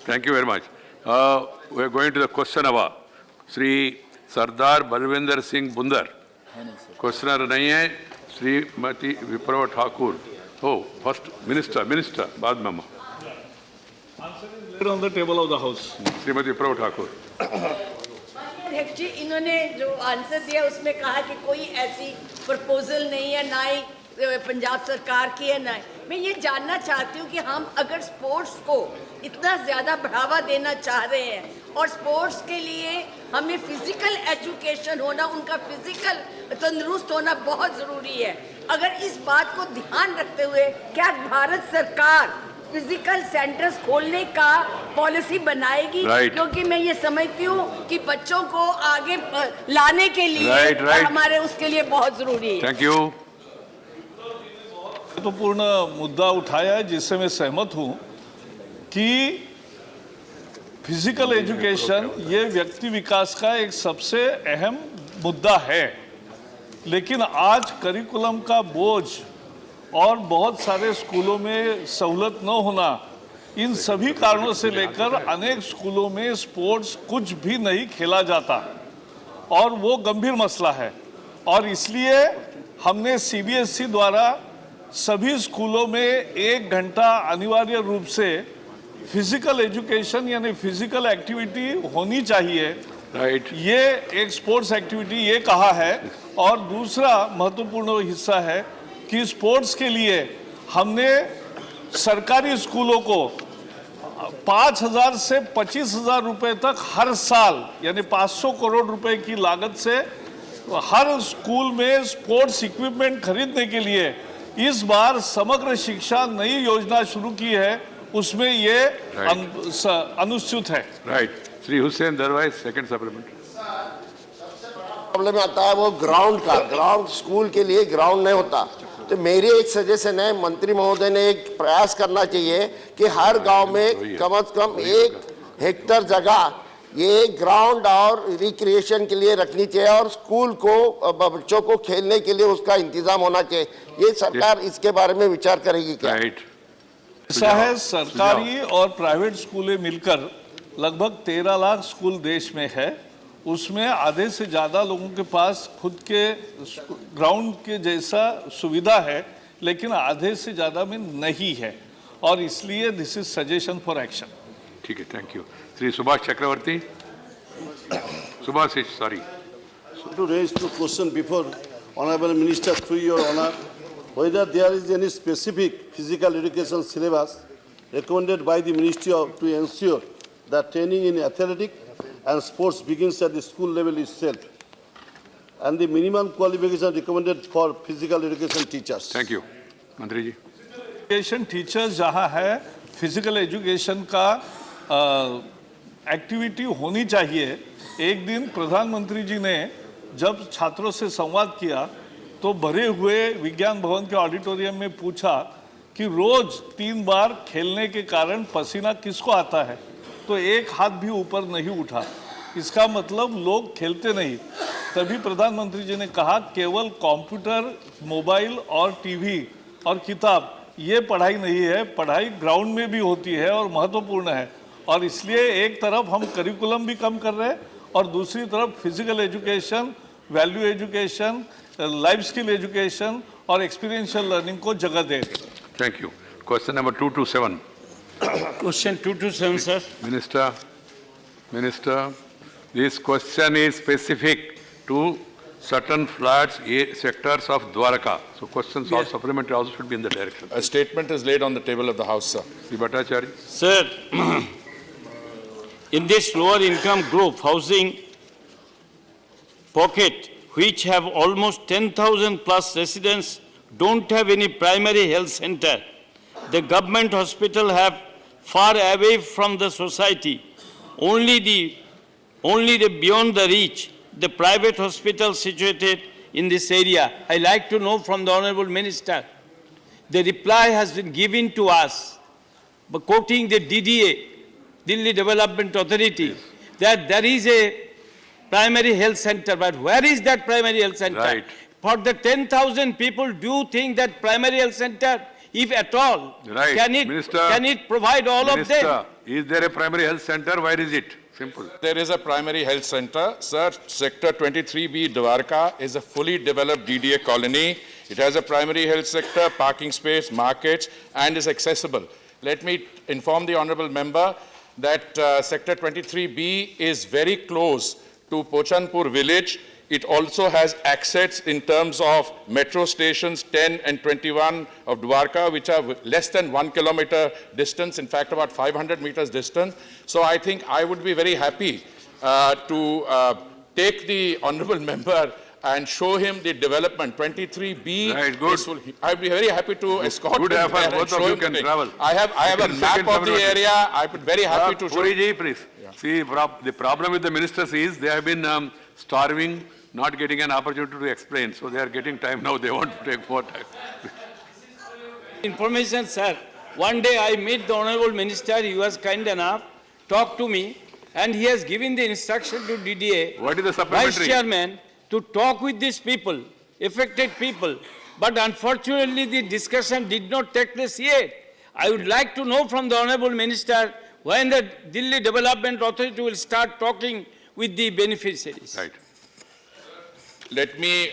Thank you very much. We are going to the question hour. Shri Sardar Balwinder Singh Bundar. Questioner नहीं है. श्रीमती विप्लव Thakur. Oh, first minister. बाद में. Answer is laid on the table of the house. Shrimati विप्लव ठाकुर. अध्यक्ष जी, इन्होंने जो answer दिया उसमें कहा कि कोई ऐसी प्रपोजल नहीं है, ना ही पंजाब सरकार की है, ना मैं ये जानना चाहती हूँ कि हम अगर स्पोर्ट्स को इतना ज़्यादा बढ़ावा देना चाह रहे हैं और स्पोर्ट्स के लिए हमें फिजिकल एजुकेशन होना, उनका फिजिकल तंदुरुस्त होना बहुत ज़रूरी है। अगर इस बात को ध्यान रखते हुए क्या भारत सरकार फिजिकल सेंटर्स खोलने का पॉलिसी बनाएगी? क्योंकि मैं ये समझती हूँ कि बच्चों को आगे लाने के लिए हमारे उसके लिए बहुत जरूरी है। Thank you. महत्वपूर्ण मुद्दा उठाया है जिससे मैं सहमत हूँ कि फिजिकल एजुकेशन ये व्यक्ति विकास का एक सबसे अहम मुद्दा है, लेकिन आज करिकुलम का बोझ और बहुत सारे स्कूलों में सहूलत न होना, इन सभी कारणों से लेकर अनेक स्कूलों में स्पोर्ट्स कुछ भी नहीं खेला जाता और वो गंभीर मसला है। और इसलिए हमने सीबीएसई द्वारा सभी स्कूलों में 1 घंटा अनिवार्य रूप से फिजिकल एजुकेशन यानी फिजिकल एक्टिविटी होनी चाहिए। ये एक स्पोर्ट्स एक्टिविटी ये कहा है। और दूसरा महत्वपूर्ण हिस्सा है कि स्पोर्ट्स के लिए हमने सरकारी स्कूलों को 5,000 से 25,000 रुपए तक हर साल यानी 500 करोड़ रुपए की लागत से हर स्कूल में स्पोर्ट्स इक्विपमेंट खरीदने के लिए इस बार समग्र शिक्षा नई योजना शुरू की है, उसमें ये अनुसूचित है। राइट। श्री हुसैन दरवाज़ सेकंड सप्लीमेंट। प्रॉब्लम आता है वो ग्राउंड का, ग्राउंड स्कूल के लिए ग्राउंड नहीं होता। तो मेरी एक सजेशन है, मंत्री महोदय ने एक प्रयास करना चाहिए कि हर गांव में कम से कम 1 हेक्टेयर जगह ये ग्राउंड और रिक्रिएशन के लिए रखनी चाहिए और स्कूल को बच्चों को खेलने के लिए उसका इंतजाम होना चाहिए। ये सरकार इसके बारे में विचार करेगी क्या? ऐसा है, सरकारी और प्राइवेट स्कूलें मिलकर लगभग 13 लाख स्कूल देश में है। उसमें आधे से ज़्यादा लोगों के पास खुद के ग्राउंड के जैसा सुविधा है, लेकिन आधे से ज़्यादा में नहीं है और इसलिए this is suggestion for action. ठीक है, thank you. Shri Subhash Chakraborty. Subhash, sorry. To raise two questions before Honorable Minister, through your honor, whether there is any specific physical education syllabus recommended by the Ministry to ensure that training in athletics and sports begins at the school level itself, and the minimum qualification recommended for physical education teachers. Thank you, मंत्री जी। Education teachers जहाँ है, physical education का activity होनी चाहिए। एक दिन प्रधानमंत्री जी ने जब छात्रों से संवाद किया तो भरे हुए विज्ञान भवन के ऑडिटोरियम में पूछा कि रोज 3 बार खेलने के कारण पसीना किसको आता है, तो एक हाथ भी ऊपर नहीं उठा। इसका मतलब लोग खेलते नहीं। तभी प्रधानमंत्री जी ने कहा केवल कंप्यूटर, मोबाइल और टीवी और किताब ये पढ़ाई नहीं है, पढ़ाई ग्राउंड में भी होती है और महत्वपूर्ण है। और इसलिए एक तरफ हम करिकुलम भी कम कर रहे हैं और दूसरी तरफ physical education, value education, life skill education और एक्सपीरियंशियल लर्निंग को जगह दे रहे हैं। Thank you. Question number 227। Question 227, sir. Minister, this question is specific to certain floods sectors of Dwarka. So questions or supplementary also should be in the direction. A statement is laid on the table of the House, sir. Shri Bhattacharya. Sir, in this lower income group housing pocket, which have almost 10,000 plus residents, don't have any primary health center. The government hospital have far away from the society. Only the beyond the reach, the private hospital situated in this area. I like to know from the Honorable Minister. The reply has been given to us, but quoting the DDA, Delhi Development Authority, that there is a primary health center. But where is that primary health center? Right. For the 10,000 people, do you think that primary health center if at all? Right. Minister, can it provide all of them? Minister, is there a primary health center? Where is it? Simple. There is a primary health center. Sir, Sector 23B, Dwarka, is a fully developed DDA colony. It has a primary health sector, parking space, markets, and is accessible. Let me inform the honorable member that Sector 23B is very close to Pochanpur village. It also has access in terms of metro stations 10 and 21 of Dwarka, which are less than 1 kilometer distance, in fact, about 500 meters distance. So I think I would be very happy to take the honorable member and show him the development. 23B. Right, good. I'd be very happy to escort Good him effort. there and Both of show you him can the thing. travel. I have a Second map of the supplementary. area. I'd be very happy to show. Puri ji, please. See, the problem with the ministers is they have been starving, not getting an opportunity to explain. So they are getting time now. They want to take more time. Information, sir. One day I met the Honorable Minister, he was kind enough, talked to me, and he has given the instruction to DDA, What is the Vice supplementary? Chairman, to talk with these people, affected people. But unfortunately, the discussion did not take place yet. I would like to know from the Honorable Minister when the Delhi Development Authority will start talking with the beneficiaries. Right. Let me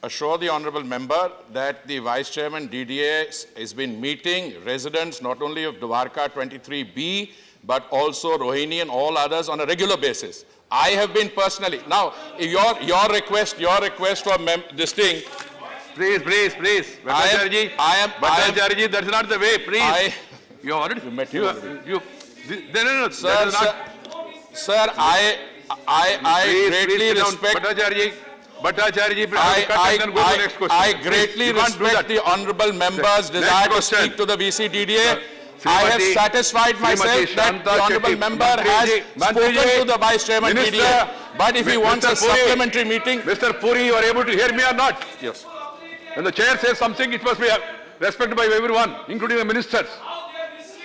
assure the honorable member that the Vice Chairman DDA has been meeting residents not only of Dwarka 23B, but also Rohini and all others on a regular basis. I have been personally. Now, your request for this thing. Please. Bhattacharya ji, that's not the way, please. You already met him. No, Sir, that is not. Sir, I greatly respect. Bhattacharya ji, please cut and then go to the next question. I greatly You can't do respect that. the honourable member's desire to question. speak to the VCDDA. I have Srimati- satisfied myself Srimati that Shanta the honourable Chetty, member Mantri has ji, spoken to the Vice Chairman Minister, DDA. But if he wants a Mr. Puri, supplementary meeting. Mr. Puri, you are able to hear me or not? Yes. When the chair says something, it must be respected by everyone, including the ministers.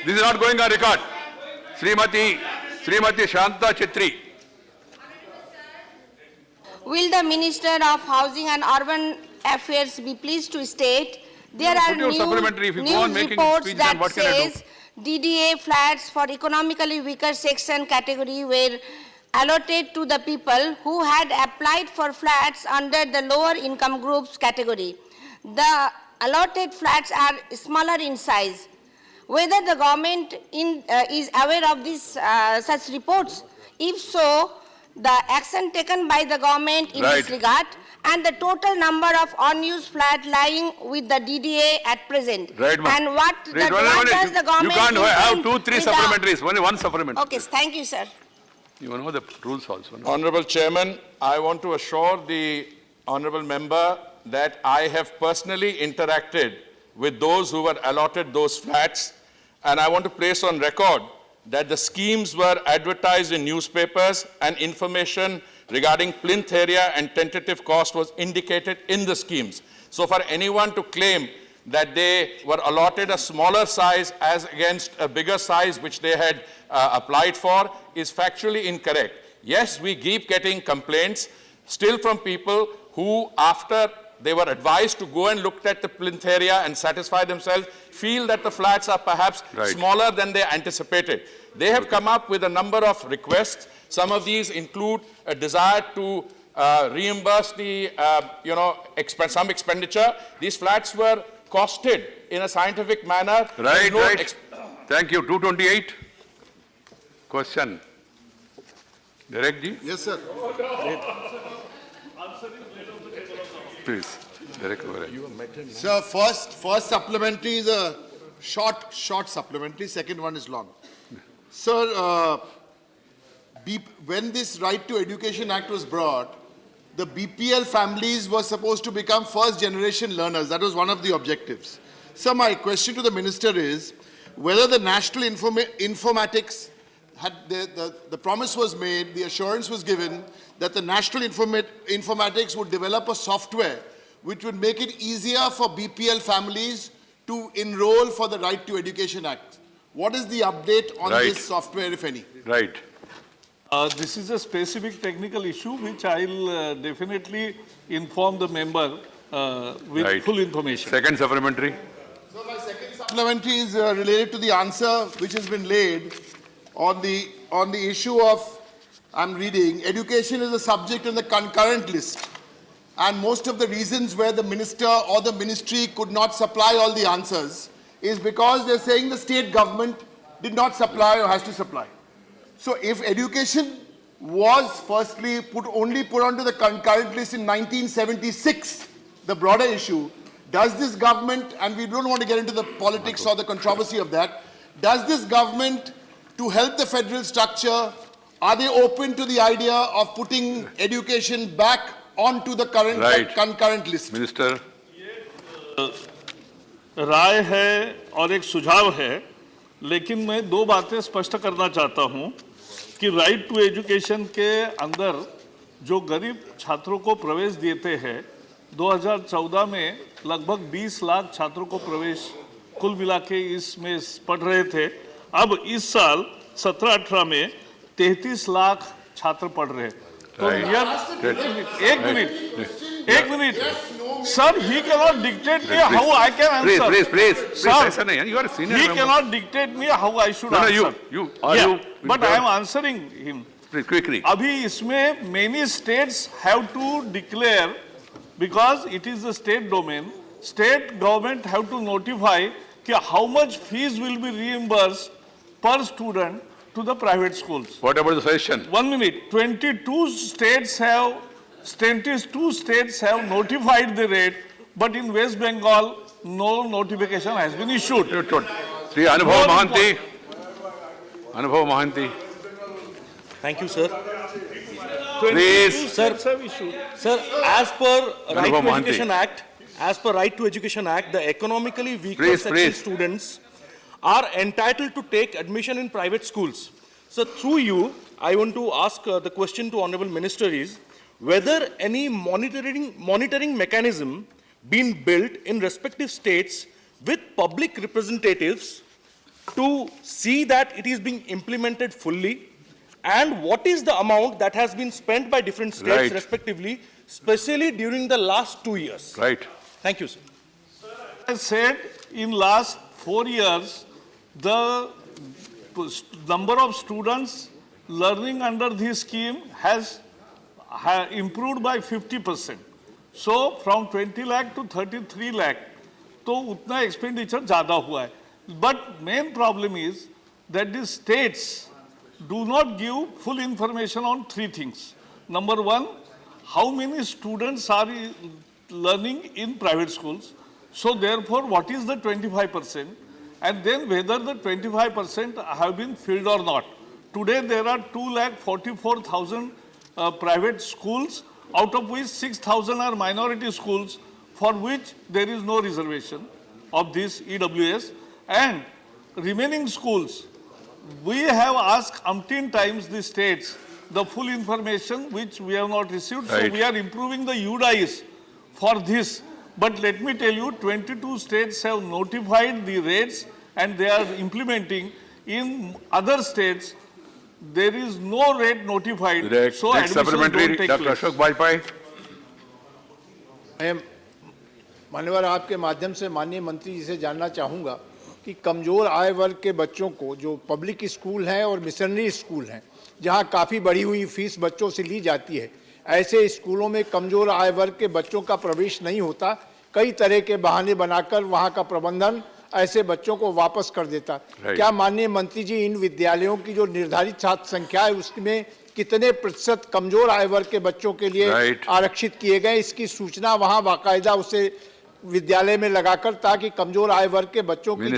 This is not going on record. Srimati Shanta Chetty. Will the Minister of Housing and Urban Affairs be pleased to state there No, are put your supplementary. If you go on news making reports speech, then that what can I do? says DDA flats for economically weaker section category were allotted to the people who had applied for flats under the lower income groups category. The allotted flats are smaller in size. Whether the government is aware of these such reports, if so, the action taken by the government in Right. this regard, and the total number of unused flats lying with the DDA at present. Right, ma'am. And what Wait, one does minute. the government You can't have intend 2, 3 with the- supplementaries, only one supplementary. Okay, thank you, sir. You know the rules also. No? Honorable Chairman, I want to assure the honorable member that I have personally interacted with those who were allotted those flats, and I want to place on record that the schemes were advertised in newspapers and information regarding plinth area and tentative cost was indicated in the schemes. So for anyone to claim that they were allotted a smaller size as against a bigger size which they had applied for is factually incorrect. Yes, we keep getting complaints still from people who, after they were advised to go and look at the plinth area and satisfy themselves, feel that the flats are perhaps Right. smaller than they anticipated. They have come up with a number of requests. Some of these include a desire to reimburse the, some expenditure. These flats were costed in a scientific manner. Right, There's no right. Thank you. 228. Question. Direct ji? Yes, sir. Please. Direct over here. Sir, first supplementary is a short supplementary. Second one is long. Sir, when this Right to Education Act was brought, the BPL families were supposed to become first-generation learners. That was one of the objectives. Sir, my question to the minister is whether the national informatics had the promise was made, the assurance was given that the national informatics would develop a software which would make it easier for BPL families to enroll for the Right to Education Act. What is the update on Right. this software, if any? Right. This is a specific technical issue which I'll definitely inform the member with Right. full information. Second supplementary. supplementary is related to the answer which has been laid on the issue of, I'm reading, education is a subject in the concurrent list. And most of the reasons where the minister or the ministry could not supply all the answers is because they're saying the state government did not supply or has to supply. So if education was firstly only put onto the concurrent list in 1976, the broader issue, does this government, and we don't want to get into the politics or the controversy of that, does this government, to help the federal structure, are they open to the idea of putting education back onto the current concurrent list? Minister. राय है और एक सुझाव है, लेकिन मैं दो बातें स्पष्ट करना चाहता हूं कि राइट टू एजुकेशन के अंदर जो गरीब छात्रों को प्रवेश देते हैं, 2014 में लगभग 20 लाख छात्रों को प्रवेश कुल मिला के इसमें पढ़ रहे थे। अब इस साल 17-18 में 33 लाख छात्र पढ़ रहे हैं। तो एक minute sir, he cannot dictate me how I can answer. Please. Sir, ऐसा नहीं है, you are a senior he member. cannot dictate me how I should answer. you. But I am answering him. Please, quickly. अभी इसमें many states have to declare, because it is the state domain, state government have to notify कि how much fees will be reimbursed per student to the private schools. What about the suggestion? 1 minute. 22 states have notified the rate, but in West Bengal, no notification has been issued. Sri Anubhav Mohanty. Thank you, sir. 22 Please. states have issued. Sir, as per Right Anubhav to Mohanty. Education Act, the economically weaker Please, section please. students are entitled to take admission in private schools. So through you, I want to ask the question to Honorable Minister is, whether any monitoring mechanism been built in respective states with public representatives to see that it is being implemented fully, and what is the amount that has been spent by different states Right. respectively, especially during the last 2 years. Right. Thank you, sir. I said in last 4 years, the number of students learning under this scheme has improved by 50%. So from 20 lakh to 33 lakh, तो उतना expenditure ज़्यादा हुआ है. But main problem is that the states do not give full information on three things. Number one, how many students are learning in private schools? So therefore, what is the 25%? And then whether the 25% have been filled or not. Today there are 2,44,000 private schools, out of which 6,000 are minority schools, for which there is no reservation of this EWS. And remaining schools, we have asked umpteen times the states the full information which we have not received. So Right. we are improving the UDIs for this. But let me tell you, 22 states have notified the rates and they are implementing. In other states, there is no rate notified. Next admissions don't supplementary, take Dr. place. Ashok Bajpai. मैं मान्यवर आपके माध्यम से माननीय मंत्री जी से जानना चाहूँगा कि कमज़ोर आय वर्ग के बच्चों को जो पब्लिक स्कूल हैं और मिशनरी स्कूल हैं, जहाँ काफ़ी बढ़ी हुई फीस बच्चों से ली जाती है, ऐसे स्कूलों में कमज़ोर आय वर्ग के बच्चों का प्रवेश नहीं होता। कई तरह के बहाने बनाकर वहाँ का प्रबंधन ऐसे बच्चों को वापस कर देता। क्या माननीय मंत्री जी इन विद्यालयों की जो निर्धारित छात्र संख्या है उसमें कितने प्रतिशत कमजोर आय वर्ग के बच्चों के लिए आरक्षित किए गए, इसकी सूचना वहां बाकायदा उसे विद्यालय में लगाकर, ताकि कमजोर आय वर्ग के बच्चों की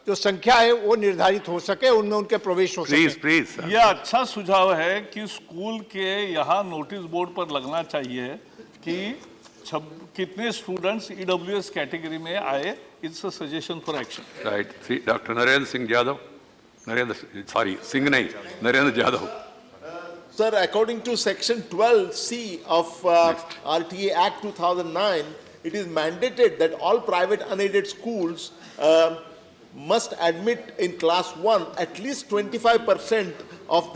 जो संख्या है वो निर्धारित हो सके, उनमें उनके प्रवेश हो सके। यह अच्छा सुझाव है कि स्कूल के यहाँ नोटिस बोर्ड पर लगना चाहिए कि कितने स्टूडेंट्स ईडब्ल्यूएस कैटेगरी में आए। It's a suggestion for action. Right. Doctor Narendra Singh Yadav, Singh नहीं, Narendra Yadav. Sir, according to Section 12C of RTA Act 2009, it is mandated that all private unaided schools must admit in class 1 at least 25% of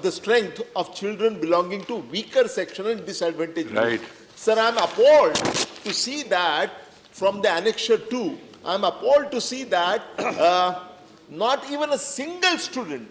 the strength of children belonging to weaker section and disadvantaged groups. Right. Sir, I am appalled to see that from the Annexure 2 I'm appalled to see that not even a single student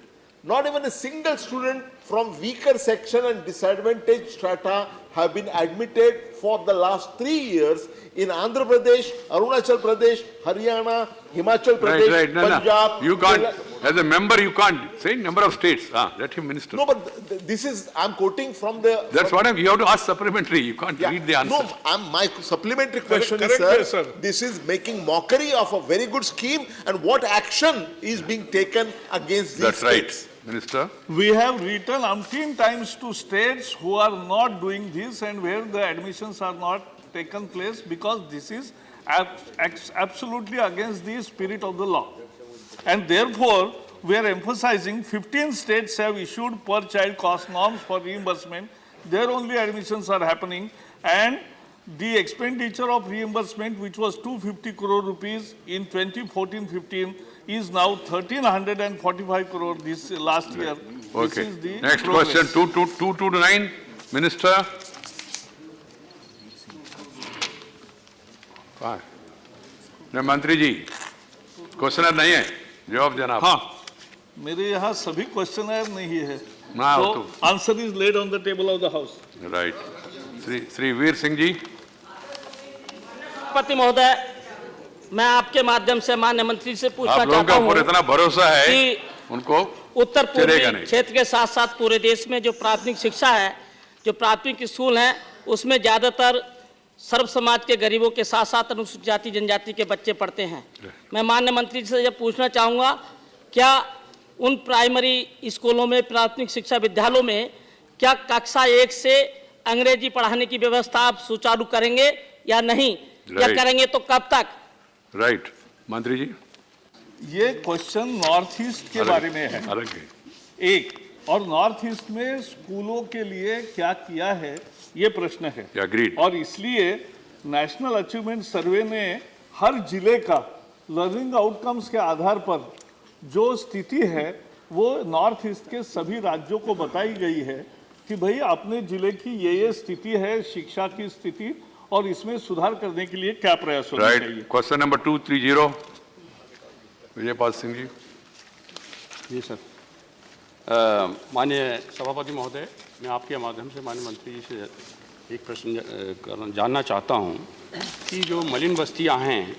from weaker section and disadvantaged strata have been admitted for the last 3 years in Andhra Pradesh, Arunachal Pradesh, Haryana, Himachal Pradesh, Right. No. Punjab. You can't, Kerala. as a member, you can't say number of states. Let him minister. No, but this is, I'm quoting from the... That's what you have to ask supplementary. You can't read the answer. No, my supplementary question correct me, is, sir, sir. this is making mockery of a very good scheme, and what action is being taken against these That's right. states? Minister. We have written umpteen times to states who are not doing this and where the admissions are not taken place, because this is absolutely against the spirit of the law. And therefore, we are emphasizing 15 states have issued per child cost norms for reimbursement. There only admissions are happening, and the expenditure of reimbursement, which was 250 crore rupees in 2014-15, is now 1,345 crore this last year. Okay. This is the Next progress. question, 2 to 9. Minister. Fine. नहीं, मंत्री जी, questionnaire नहीं है, जवाब देना आप। हाँ, मेरे यहाँ सभी क्वेश्चनर नहीं है, ना हो तो answer is laid on the table of the house. Right. Shri Veer Singh ji. राष्ट्रपति महोदय, मैं आपके माध्यम से माननीय मंत्री से पूछना आप लोगों चाहता का हूं ऊपर इतना भरोसा है, कि उनको उत्तर चलेगा पूर्वी नहीं। क्षेत्र के साथ साथ पूरे देश में जो प्राथमिक शिक्षा है, जो प्राथमिक स्कूल हैं, उसमें ज्यादातर सर्व समाज के गरीबों के साथ साथ अनुसूचित जाति जनजाति के बच्चे पढ़ते हैं। मैं माननीय मंत्री से यह पूछना चाहूँगा, क्या उन प्राइमरी स्कूलों में, प्राथमिक शिक्षा विद्यालयों में क्या कक्षा 1 से अंग्रेजी पढ़ाने की व्यवस्था आप सुचारू करेंगे या नहीं, या करेंगे तो कब तक? राइट। मंत्री जी। ये क्वेश्चन नॉर्थ ईस्ट के बारे में है, अलग है। एक, और नॉर्थ ईस्ट में स्कूलों के लिए क्या किया है, ये प्रश्न है। Agreed. और इसलिए नेशनल अचीवमेंट सर्वे ने हर जिले का लर्निंग आउटकम्स के आधार पर जो स्थिति है वो नॉर्थ ईस्ट के सभी राज्यों को बताई गई है कि भाई अपने जिले की ये स्थिति है, शिक्षा की स्थिति, और इसमें सुधार करने के लिए क्या प्रयास होना चाहिए। Right. Question number 230 Vijaypal Singh ji. जी सर, माननीय सभापति महोदय, मैं आपके माध्यम से माननीय मंत्री जी से एक प्रश्न जानना चाहता हूं कि जो मलिन बस्तियां हैं,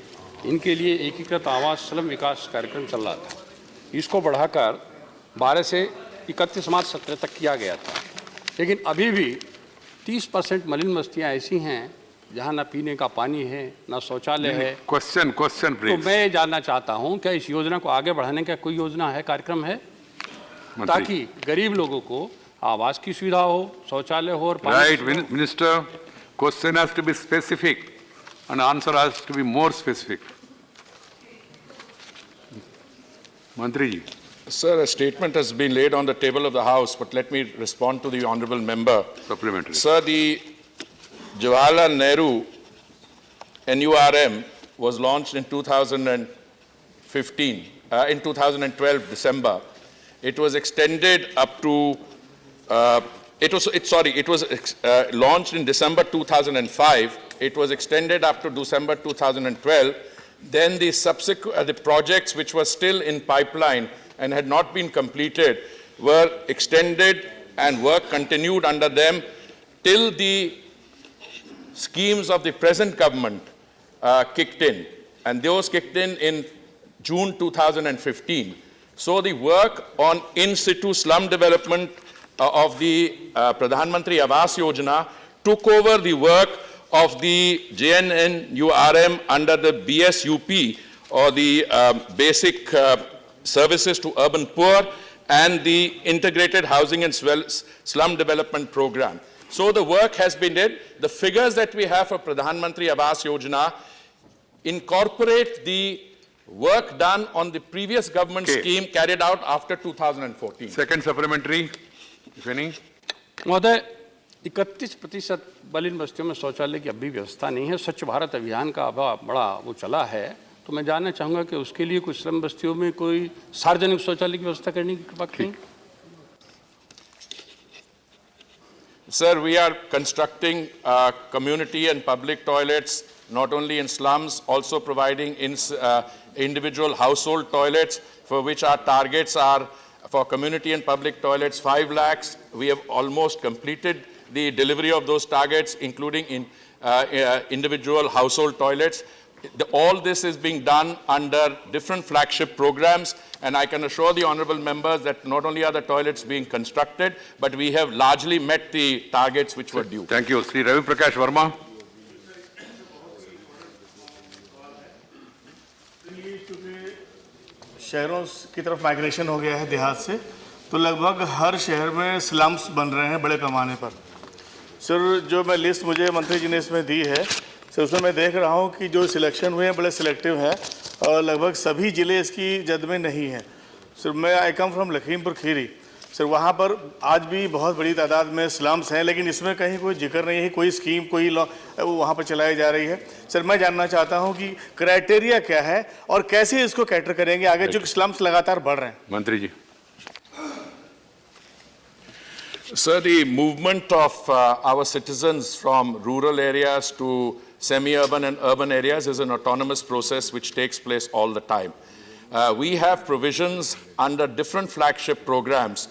इनके लिए एकीकृत आवास स्लम विकास कार्यक्रम चल रहा था, इसको बढ़ाकर 12 से 31 मार्च 17 तक किया गया था, लेकिन अभी भी 30% मलिन बस्तियां ऐसी हैं जहां न पीने का पानी है, न शौचालय है। क्वेश्चन तो मैं जानना चाहता हूं, क्या इस योजना को आगे बढ़ाने का कोई योजना है, कार्यक्रम है, ताकि गरीब लोगों को आवास की सुविधा हो, शौचालय हो और पानी। Right. Minister, question has to be specific and answer has to be more specific. Mantri ji. Sir, a statement has been laid on the table of the House, but let me respond to the honorable member. Supplementary. Sir, the Jawaharlal Nehru NURM was launched in 2015, in 2012, December. It was extended up to, it was launched in December 2005. It was extended up to December 2012. Then the subsequent, the projects which were still in pipeline and had not been completed were extended and work continued under them till the schemes of the present government kicked in. And those kicked in June 2015. So the work on in situ slum development of the Pradhan Mantri Awas Yojana took over the work of the JNNURM under the BSUP, or the Basic Services to Urban Poor, and the Integrated Housing and Slum Development Program. So the work has been done. The figures that we have for Pradhan Mantri Awas Yojana incorporate the work done on the previous government scheme carried out after 2014. Second supplementary, if any. महोदय, 31% मलिन बस्तियों में शौचालय की अभी व्यवस्था नहीं है। स्वच्छ भारत अभियान का बड़ा वो चला है, तो मैं जानना चाहूँगा कि उसके लिए कुछ स्लम बस्तियों में कोई सार्वजनिक शौचालय की व्यवस्था करने की कृपा करें। Sir, we are constructing community and public toilets not only in slums, also providing individual household toilets, for which our targets are for community and public toilets 5 lakhs. We have almost completed the delivery of those targets, including in individual household toilets. All this is being done under different flagship programs, and I can assure the honorable members that not only are the toilets being constructed, but we have largely met the targets which were due. Thank you. Sri Ravi Prakash Verma. शहरों की तरफ migration हो गया है देहात से, तो लगभग हर शहर में स्लम्स बन रहे हैं बड़े पैमाने पर। सर, जो मैं लिस्ट मुझे मंत्री जी ने इसमें दी है, सर उसमें मैं देख रहा हूँ कि जो सिलेक्शन हुए हैं बड़े सिलेक्टिव हैं और लगभग सभी ज़िले इसकी जद में नहीं हैं। सर, मैं I come from Lakhimpur Kheri. Sir, वहाँ पर आज भी बहुत बड़ी तादाद में स्लम्स हैं, लेकिन इसमें कहीं कोई जिक्र नहीं है, कोई स्कीम, कोई लॉ वहाँ पर चलाई जा रही है। सर, मैं जानना चाहता हूँ कि क्राइटेरिया क्या है और कैसे इसको कैटर करेंगे आगे, जो स्लम्स लगातार बढ़ रहे हैं। मंत्री जी। Sir, the movement of our citizens from rural areas to semi-urban and urban areas is an autonomous process which takes place all the time. We have provisions under different flagship programs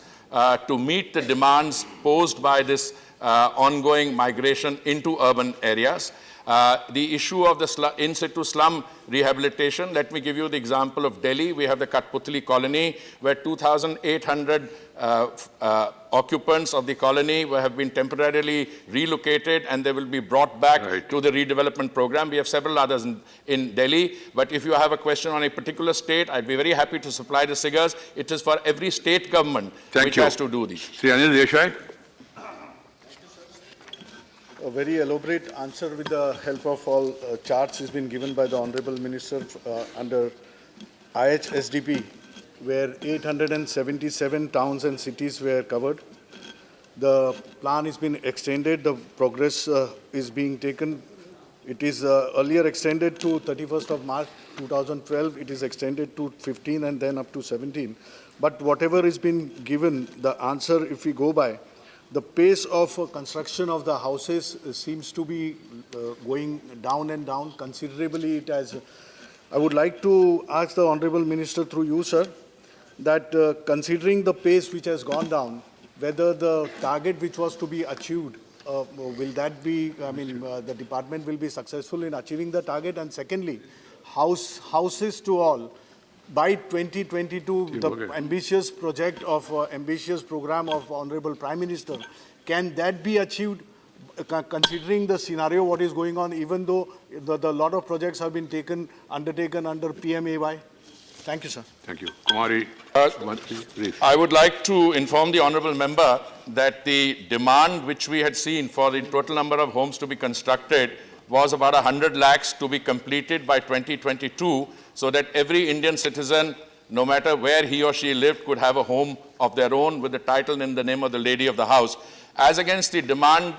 to meet the demands posed by this ongoing migration into urban areas. The issue of the in situ slum rehabilitation, let me give you the example of Delhi. We have the Katputli colony where 2,800 occupants of the colony have been temporarily relocated and they will be brought back to the redevelopment program. We have several others in Delhi, but if you have a question on a particular state, I'd be very happy to supply the figures. It is for every state government which has to do this. Sri Anil Desai. A very elaborate answer with the help of all charts has been given by the Honorable Minister under IHSDP, where 877 towns and cities were covered. The plan has been extended, the progress is being taken. It is earlier extended to 31st of March 2012, it is extended to 15 and then up to 17. But whatever has been given, the answer, if we go by, the pace of construction of the houses seems to be going down and down considerably. It has. I would like to ask the Honorable Minister through you, sir, that considering the pace which has gone down, whether the target which was to be achieved, will that be, I mean, the department will be successful in achieving the target? And secondly, houses to all. By 2022, the ambitious project of ambitious program of Honorable Prime Minister, can that be achieved considering the scenario what is going on, even though the lot of projects have been undertaken under PMAY? Thank you, sir. Thank you. Kumari. I would like to inform the honorable member that the demand which we had seen for the total number of homes to be constructed was about 100 lakhs to be completed by 2022, so that every Indian citizen, no matter where he or she lived, could have a home of their own with the title in the name of the lady of the house. As against the demand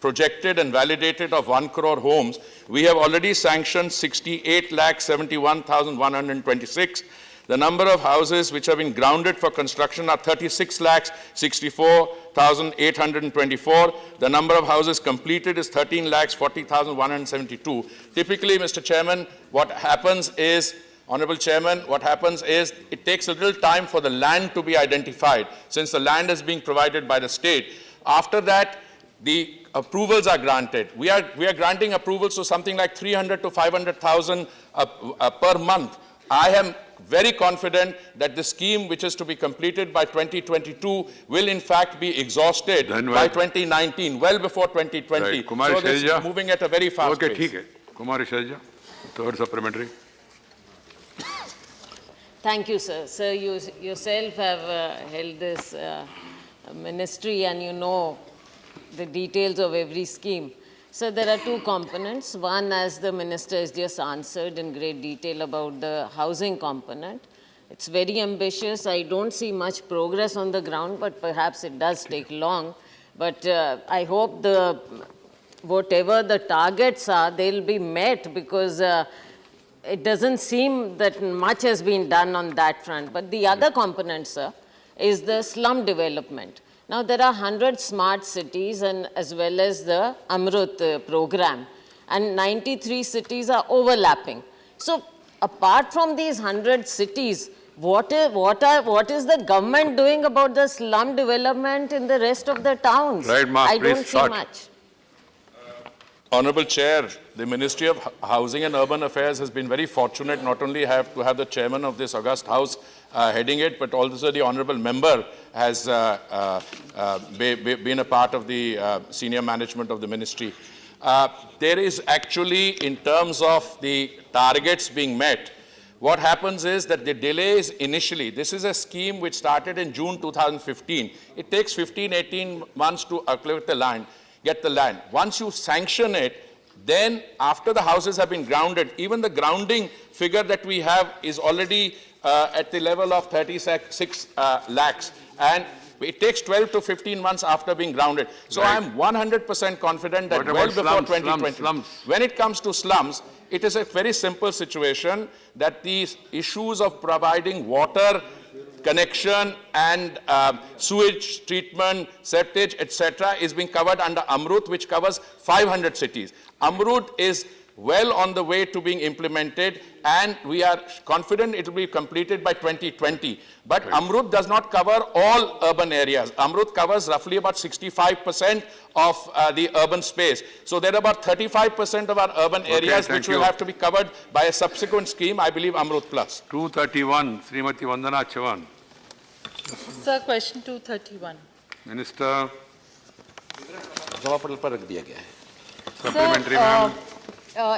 projected and validated of 1 crore homes, we have already sanctioned 68,71,126. The number of houses which have been grounded for construction are 36,64,824. The number of houses completed is 13,40,172. Typically, Mr. Chairman, what happens is, Honorable Chairman, what happens is it takes a little time for the land to be identified, since the land is being provided by the state. After that, the approvals are granted. We are granting approvals to something like 300 to 500,000 per month. I am very confident that the scheme which is to be completed by 2022 will in fact be exhausted by 2019, well before 2020. Right. Kumari so this Shailja. is moving at a very fast pace. Okay, Kumari Shailja, third supplementary. Thank you, sir. Sir, you yourself have held this ministry and you know the details of every scheme. So there are two components. One, as the minister has just answered in great detail about the housing component. It's very ambitious. I don't see much progress on the ground, but perhaps it does take long. But I hope whatever the targets are, they'll be met, because it doesn't seem that much has been done on that front. But the other component, sir, is the slum development. Now, there are 100 smart cities and as well as the Amrut program. and 93 cities are overlapping. So apart from these 100 cities, what is the government doing about the slum development in the rest of the towns? Right, Ma, I please don't see start. much. Honorable Chair, the Ministry of Housing and Urban Affairs has been very fortunate not only to have the chairman of this august house heading it, but also the honorable member has been a part of the senior management of the ministry. There is actually, in terms of the targets being met, what happens is that the delays initially, this is a scheme which started in June 2015. It takes 15-18 months to acquire the land. Get the land. Once you sanction it, then after the houses have been grounded, even the grounding figure that we have is already at the level of 36 lakhs. And it takes 12 to 15 months after being grounded. So Right. I'm 100% confident that What well about before slums, 2020, slums? when it comes to slums, it is a very simple situation that these issues of providing water, connection and sewage treatment, septage, etc. is being covered under Amrut, which covers 500 cities. Amrut is well on the way to being implemented, and we are confident it will be completed by 2020. But Amrut does not cover all urban areas. Amrut covers roughly about 65% of the urban space. So there are about 35% of our urban areas thank which will you. have to be covered by a subsequent scheme, I believe Amrut Plus. 231, Srimati Vandana Chavan. Sir, question 231. Minister, सभापटल पर रख दिया गया है. supplementary, ma'am.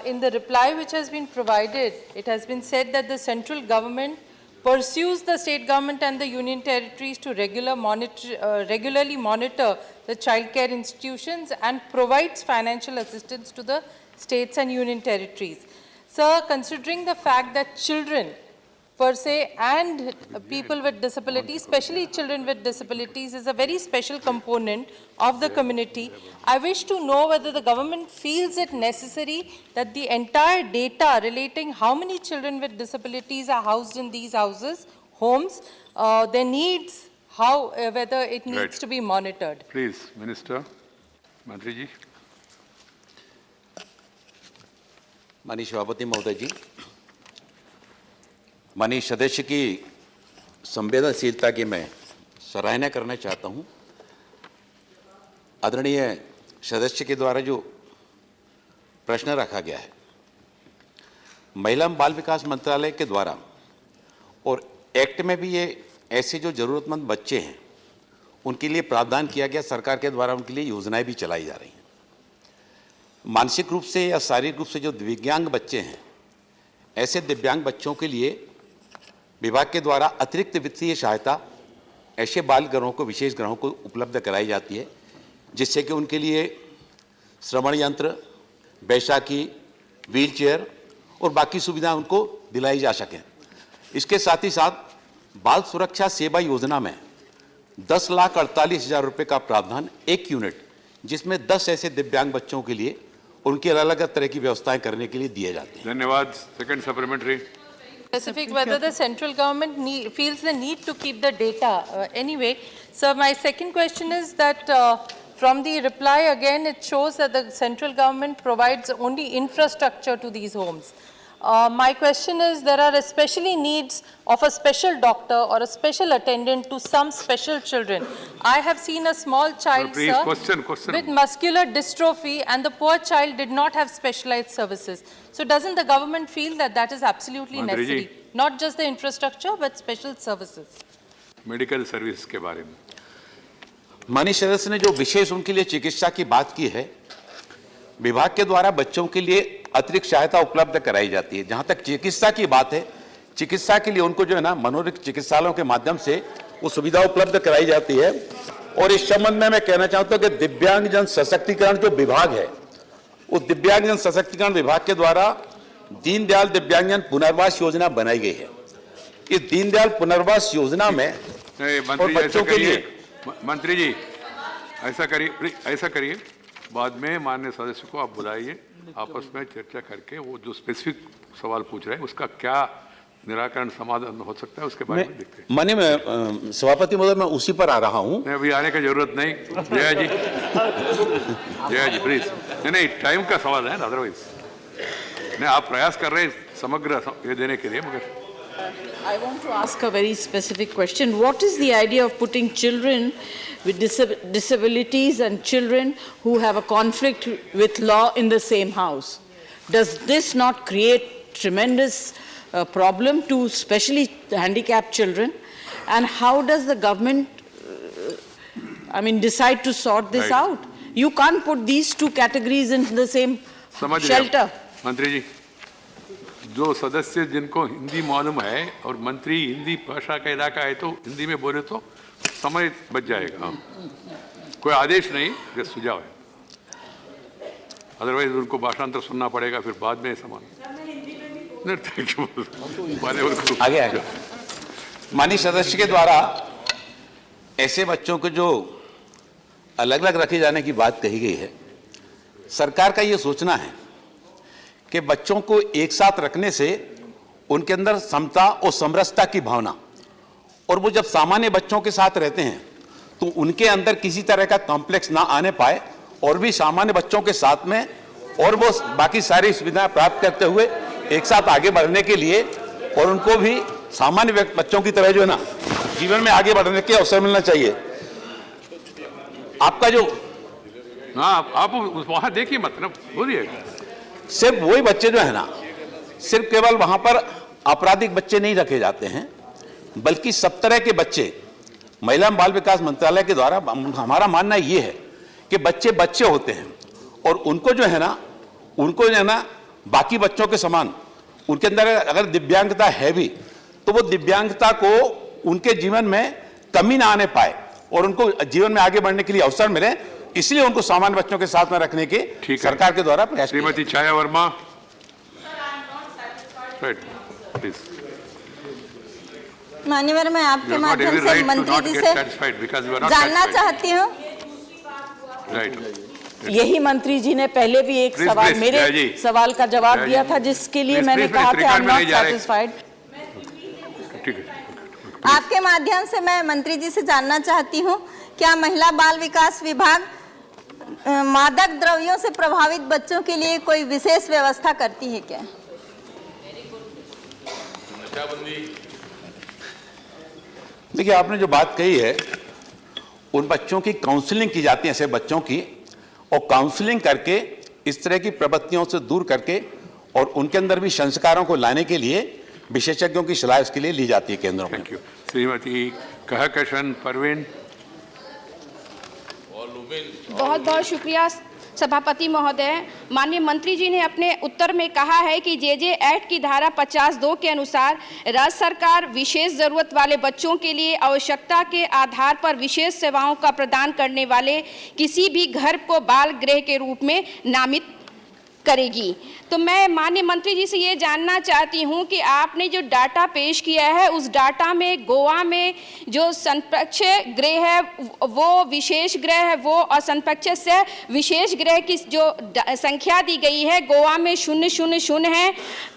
In the reply which has been provided, it has been said that the central government pursues the state government and the union territories to regularly monitor the childcare institutions and provides financial assistance to the states and union territories. Sir, considering the fact that children per se and people with disabilities, especially children with disabilities, is a very special component of the community, I wish to know whether the government feels it necessary that the entire data relating how many children with disabilities are housed in these homes, their needs, whether it needs Right. to be monitored. Please, Minister. Mantri ji. माननीय सभापति महोदय जी, माननीय सदस्य की संवेदनशीलता की मैं सराहना करना चाहता हूं. आदरणीय सदस्य के द्वारा जो प्रश्न रखा गया है, महिला एवं बाल विकास मंत्रालय के द्वारा और एक्ट में भी ये ऐसे जो जरूरतमंद बच्चे हैं उनके लिए प्रावधान किया गया. सरकार के द्वारा उनके लिए योजनाएं भी चलाई जा रही हैं. मानसिक रूप से या शारीरिक रूप से जो दिव्यांग बच्चे हैं, ऐसे दिव्यांग बच्चों के लिए विभाग के द्वारा अतिरिक्त वित्तीय सहायता ऐसे बाल गृहों को, विशेष गृहों को उपलब्ध कराई जाती है, जिससे कि उनके लिए श्रवण यंत्र, बैसाखी, व्हीलचेयर और बाकी सुविधा उनको दिलाई जा सकें. इसके साथ ही साथ बाल सुरक्षा सेवा योजना में 10,48,000 रुपये का प्रावधान एक यूनिट, जिसमें 10 ऐसे दिव्यांग बच्चों के लिए उनकी अलग अलग तरह की व्यवस्थाएं करने के लिए दिए जाते हैं. धन्यवाद. Second supplementary. Specific whether the central government feels the need to keep the data. Anyway, sir, my second question is that from the reply again, it shows that the central government provides only infrastructure to these homes. My question is, there are especially needs of a special doctor or a special attendant to some special children. I have seen a small child, Please, sir, question. with muscular dystrophy, and the poor child did not have specialized services. So doesn't the government feel that that is absolutely Mantri ji. necessary? Not just the infrastructure, but special services. Medical service के बारे में. माननीय सदस्य ने जो विशेष उनके लिए चिकित्सा की बात की है, विभाग के द्वारा बच्चों के लिए अतिरिक्त सहायता उपलब्ध कराई जाती है. जहां तक चिकित्सा की बात है, चिकित्सा के लिए उनको जो है ना मनोरंजन चिकित्सालयों के माध्यम से वो सुविधा उपलब्ध कराई जाती है. और इस संबंध में मैं कहना चाहता हूं कि दिव्यांगजन सशक्तिकरण जो विभाग है, उस दिव्यांगजन सशक्तिकरण विभाग के द्वारा दीनदयाल दिव्यांगजन पुनर्वास योजना बनाई गई है. इस दीनदयाल पुनर्वास योजना में और बच्चों के लिए मंत्री जी ऐसा करिए, बाद में माननीय सदस्य को आप बुलाइए, आपस में चर्चा करके वो जो स्पेसिफिक सवाल पूछ रहे हैं उसका क्या निराकरण समाधान हो सकता है उसके बारे में देखते हैं। माननीय सभापति महोदय, मैं उसी पर आ रहा हूँ। नहीं, अभी आने की जरूरत नहीं। जया जी, जया जी प्लीज। नहीं, टाइम का सवाल है ना, अदरवाइज नहीं, आप प्रयास कर रहे हैं समग्र ये देने के लिए, मगर I want to ask a very specific question. What is the idea of putting children with disabilities and children who have a conflict with law in the same house? Does this not create tremendous problem to especially handicapped children? And how does the government, decide to sort this out? You can't put these two categories in the same shelter. मंत्री जी, जो सदस्य जिनको हिंदी मालूम है और मंत्री हिंदी भाषा का इलाका है तो हिंदी में बोले तो समय बच जाएगा। कोई आदेश नहीं, ये सुझाव है, अदरवाइज उनको भाषांतर सुनना पड़ेगा फिर बाद में समान। आगे आगे। माननीय सदस्य के द्वारा ऐसे बच्चों को जो अलग अलग रखे जाने की बात कही गई है, सरकार का ये सोचना है कि बच्चों को एक साथ रखने से उनके अंदर समता और समरसता की भावना, और वो जब सामान्य बच्चों के साथ रहते हैं तो उनके अंदर किसी तरह का कॉम्प्लेक्स ना आने पाए और भी सामान्य बच्चों के साथ में और वो बाकी सारी सुविधाएं प्राप्त करते हुए एक साथ आगे बढ़ने के लिए, और उनको भी सामान्य बच्चों की तरह जो है ना जीवन में आगे बढ़ने के अवसर मिलना चाहिए। आपका जो आप वहां देखिए, मतलब बोलिए, सिर्फ वही बच्चे जो है ना, सिर्फ केवल वहां पर आपराधिक बच्चे नहीं रखे जाते हैं, बल्कि सब तरह के बच्चे महिला बाल विकास मंत्रालय के द्वारा हमारा मानना ये है कि बच्चे बच्चे होते हैं और उनको जो है ना बाकी बच्चों के समान उनके अंदर अगर दिव्यांगता है भी तो वो दिव्यांगता को उनके जीवन में कमी ना आने पाए और उनको जीवन में आगे बढ़ने के लिए अवसर मिले, इसलिए उनको सामान्य बच्चों के साथ में रखने के सरकार के द्वारा प्रयास। श्रीमती छाया वर्मा, मान्यवर, मैं आपके माध्यम से मंत्री जी से जानना चाहती हूँ। यही मंत्री जी ने पहले भी एक सवाल मेरे सवाल का जवाब दिया था, जिसके लिए मैंने कहा कि आई एम नॉट सैटिस्फाइड। आपके माध्यम से मैं मंत्री जी से जानना चाहती हूँ, क्या महिला बाल विकास विभाग मादक द्रव्यों से प्रभावित बच्चों के लिए कोई विशेष व्यवस्था करती है क्या? देखिए, आपने जो बात कही है, उन बच्चों की काउंसलिंग की जाती है, ऐसे बच्चों की, और काउंसलिंग करके इस तरह की प्रवृत्तियों से दूर करके और उनके अंदर भी संस्कारों को लाने के लिए विशेषज्ञों की सलाह इसके लिए ली जाती है केंद्रों में। श्रीमती कहकशन परवीन। बहुत बहुत शुक्रिया सभापति महोदय। माननीय मंत्री जी ने अपने उत्तर में कहा है कि जेजे एक्ट की धारा 52 के अनुसार राज्य सरकार विशेष जरूरत वाले बच्चों के लिए आवश्यकता के आधार पर विशेष सेवाओं का प्रदान करने वाले किसी भी घर को बाल गृह के रूप में नामित करेगी। तो मैं माननीय मंत्री जी से ये जानना चाहती हूँ कि आपने जो डाटा पेश किया है, उस डाटा में गोवा में जो संपक्ष गृह है वो विशेष गृह है, वो असंपक्ष से विशेष गृह की जो संख्या दी गई है, गोवा में 000 है,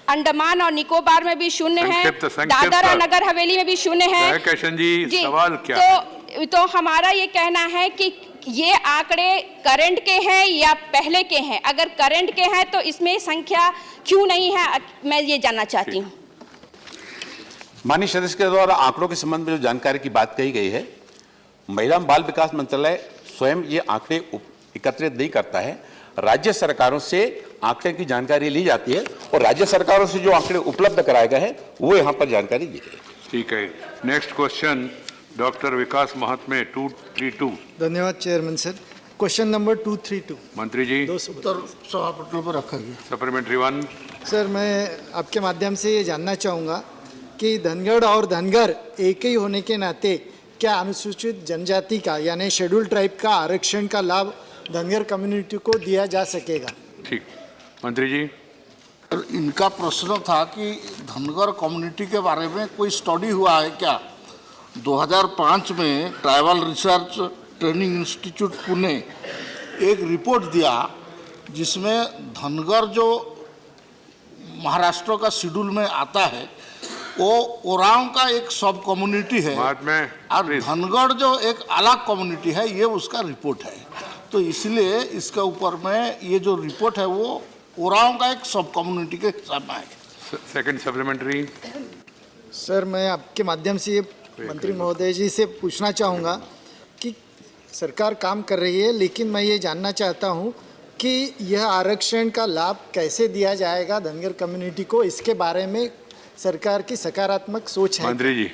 अंडमान और निकोबार में भी 0 है, दादरा नगर हवेली में भी 0 है। जी, सवाल क्या तो हमारा ये कहना है कि ये आंकड़े करंट के हैं या पहले के हैं? अगर करंट के हैं तो इसमें संख्या क्यों नहीं है, मैं ये जानना चाहती हूँ। माननीय सदस्य के द्वारा आंकड़ों के संबंध में जो जानकारी की बात कही गई है, महिला बाल विकास मंत्रालय स्वयं ये आंकड़े एकत्रित नहीं करता है, राज्य सरकारों से आंकड़े की जानकारी ली जाती है और राज्य सरकारों से जो आंकड़े उपलब्ध कराए गए हैं वो यहाँ पर जानकारी दी गई। ठीक है, नेक्स्ट क्वेश्चन डॉक्टर विकास महात्मे 232। धन्यवाद चेयरमैन सर। Question number 232। मंत्री जी, उत्तर सभापति पर रखा गया। सप्लीमेंट्री 1। सर, मैं आपके माध्यम से ये जानना चाहूँगा कि धनगढ़ और धनगर एक ही होने के नाते क्या अनुसूचित जनजाति का यानी शेड्यूल ट्राइब का आरक्षण का लाभ धनगर कम्युनिटी को दिया जा सकेगा? ठीक, मंत्री जी। इनका प्रश्न था कि धनगर कम्युनिटी के बारे में कोई स्टडी हुआ है क्या? 2005 में tribal research training institute Pune एक रिपोर्ट दिया जिसमें धनगर जो महाराष्ट्र का शेड्यूल में आता है वो ओरांव का एक सब कम्युनिटी है और धनगढ़ जो एक अलग कम्युनिटी है, ये उसका रिपोर्ट है। तो इसलिए इसके ऊपर में ये जो रिपोर्ट है वो ओरांव का एक सब कम्युनिटी के हिसाब में है। Second supplementary. सर, मैं आपके माध्यम से ये मंत्री महोदय जी से पूछना चाहूँगा कि सरकार काम कर रही है, लेकिन मैं ये जानना चाहता हूँ कि यह आरक्षण का लाभ कैसे दिया जाएगा धनगर कम्युनिटी को, इसके बारे में सरकार की सकारात्मक सोच है। मंत्री जी।